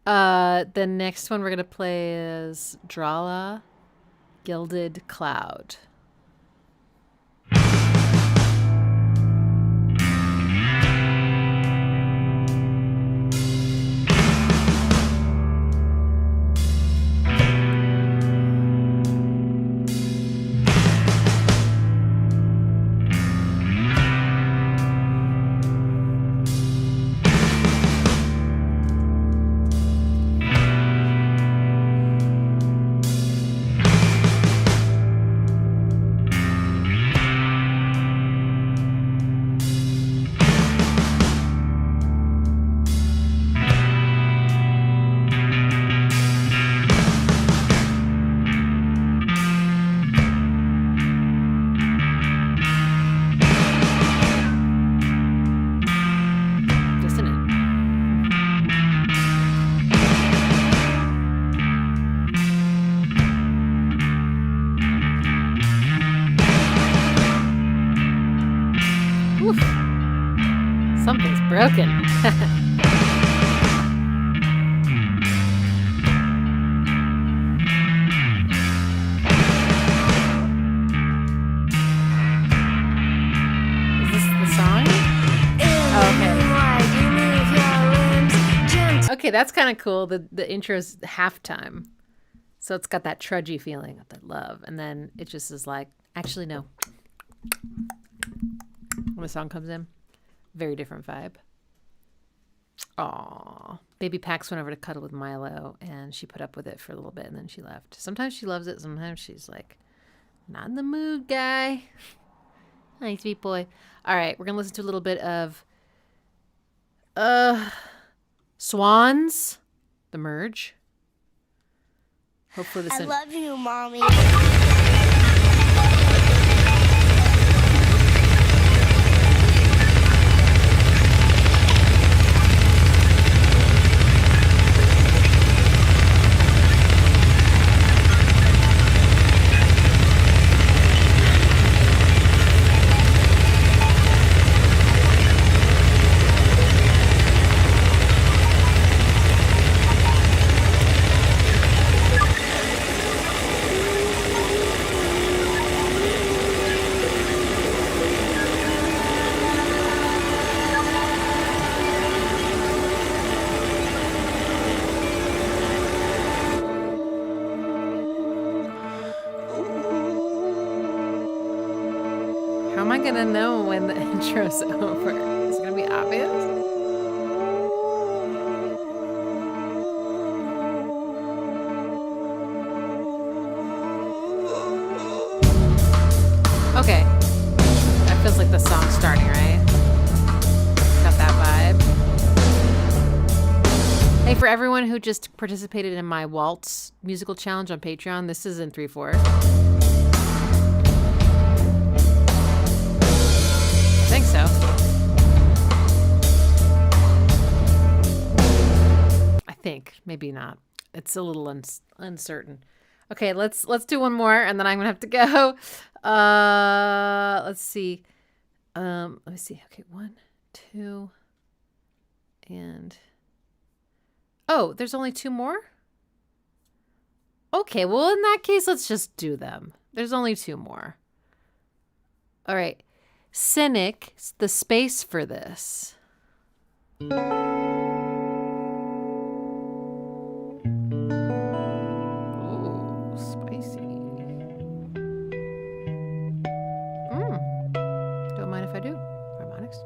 The next one we're gonna play is Drala, Gilded Cloud. Oof. Something's broken. Is this the song? Oh, okay. Okay, that's kind of cool. The intro's halftime. So it's got that trudgy feeling, that love. And then it just is like, actually, no. When the song comes in, very different vibe. Aw. Baby Pax went over to cuddle with Milo, and she put up with it for a little bit, and then she left. Sometimes she loves it. Sometimes she's like, not in the mood, guy. Hi, sweet boy. All right, we're going to listen to a little bit of Swans, The Merge. Hopefully this... I love you, Mommy. How am I going to know when the intro's over? Is it going to be obvious? Okay. That feels like the song's starting, right? Got that vibe. Hey, for everyone who just participated in my waltz musical challenge on Patreon, this is in 3/4. I think so. I think, maybe not. It's a little uncertain. Okay, let's do one more, and then I'm gonna have to go. Let's see. Let me see. Okay, 1, 2, and oh, there's only 2 more. Okay, well in that case, let's just do them. There's only 2 more. All right, Cynic, the space for this. Don't mind if I do. Harmonics.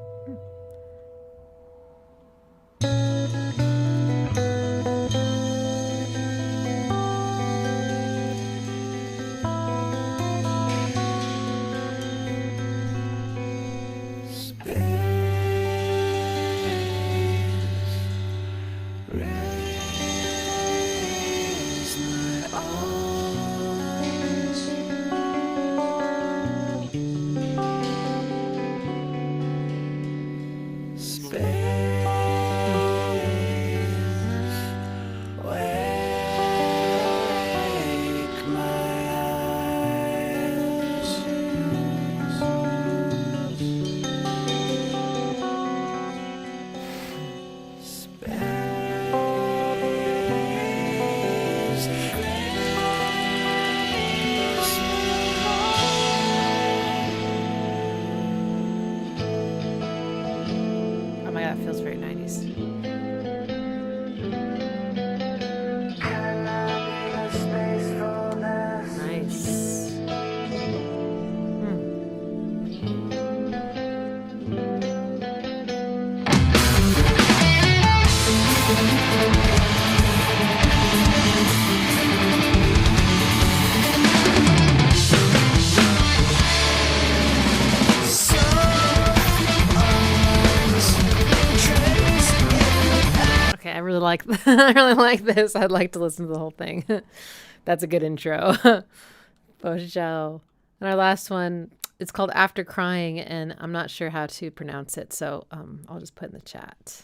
I really like this. I'd like to listen to the whole thing. That's a good intro. For sure. And our last one, it's called After Crying, and I'm not sure how to pronounce it, so I'll just put in the chat.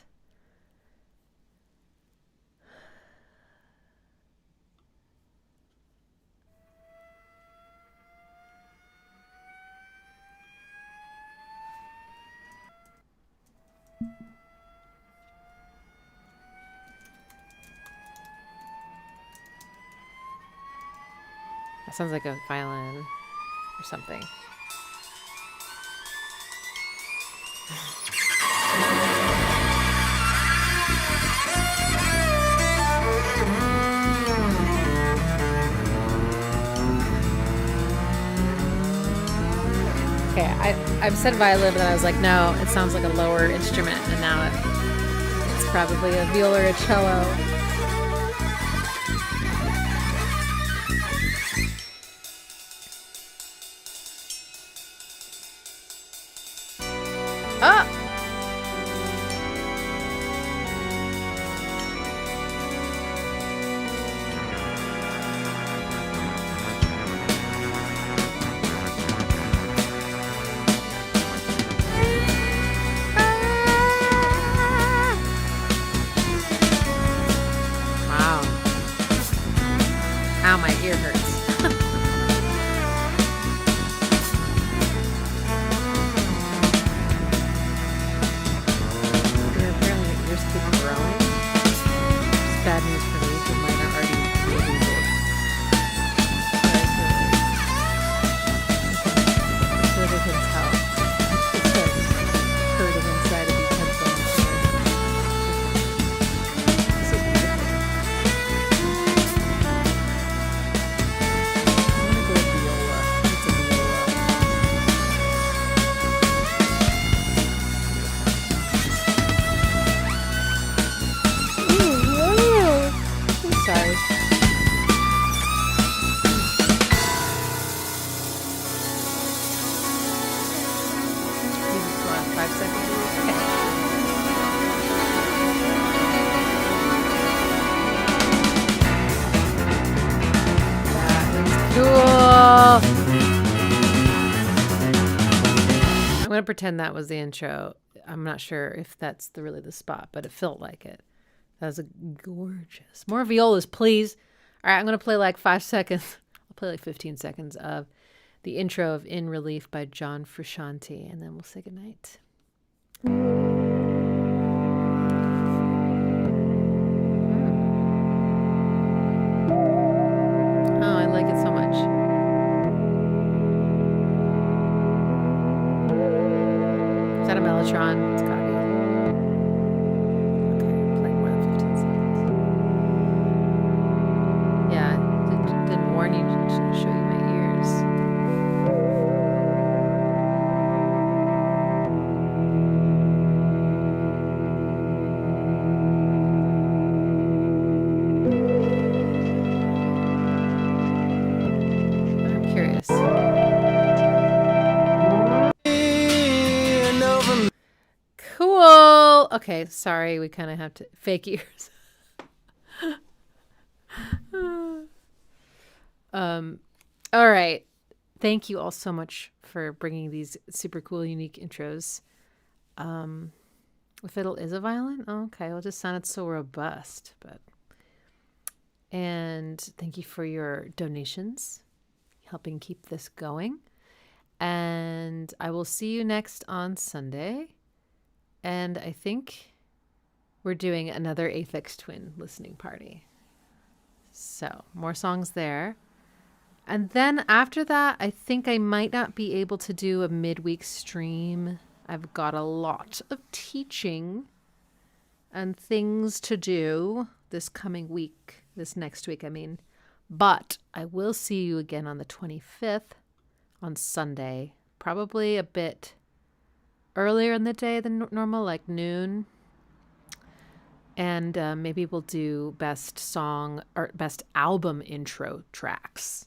That sounds like a violin or something. Okay, I've said violin, but then I was like, no, it sounds like a lower instrument, and now it's probably a viola or a cello. to pretend that was the intro. I'm not sure if that's really the spot, but it felt like it. That was gorgeous. More violas, please. All right, I'm going to play like 5 seconds. I'll play like 15 seconds of the intro of In Relief by John Frusciante, and then we'll say goodnight. Oh, I like it so much. Is that a mellotron? It's gotta be. Okay, play more than 15 seconds. Yeah, didn't warn you to show you my ears. I'm curious. Cool. Okay, sorry, we kind of have to fake ears. All right. Thank you all so much for bringing these super cool, unique intros. The fiddle is a violin? Oh, okay. Well, it just sounded so robust, and thank you for your donations, helping keep this going. And I will see you next on Sunday. And I think we're doing another Aphex Twin listening party. So more songs there. And then after that, I think I might not be able to do a midweek stream. I've got a lot of teaching and things to do this coming week, this next week, I mean. But I will see you again on the 25th on Sunday, probably a bit earlier in the day than normal, like noon. And maybe we'll do best song or best album intro tracks.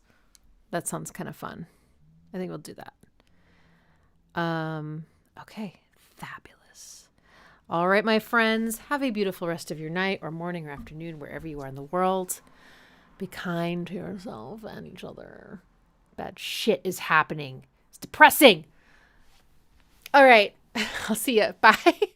That sounds kind of fun. I think we'll do that. Okay, fabulous. All right, my friends, have a beautiful rest of your night or morning or afternoon, wherever you are in the world. Be kind to yourself and each other. Bad shit is happening. It's depressing. All right, I'll see you. Bye.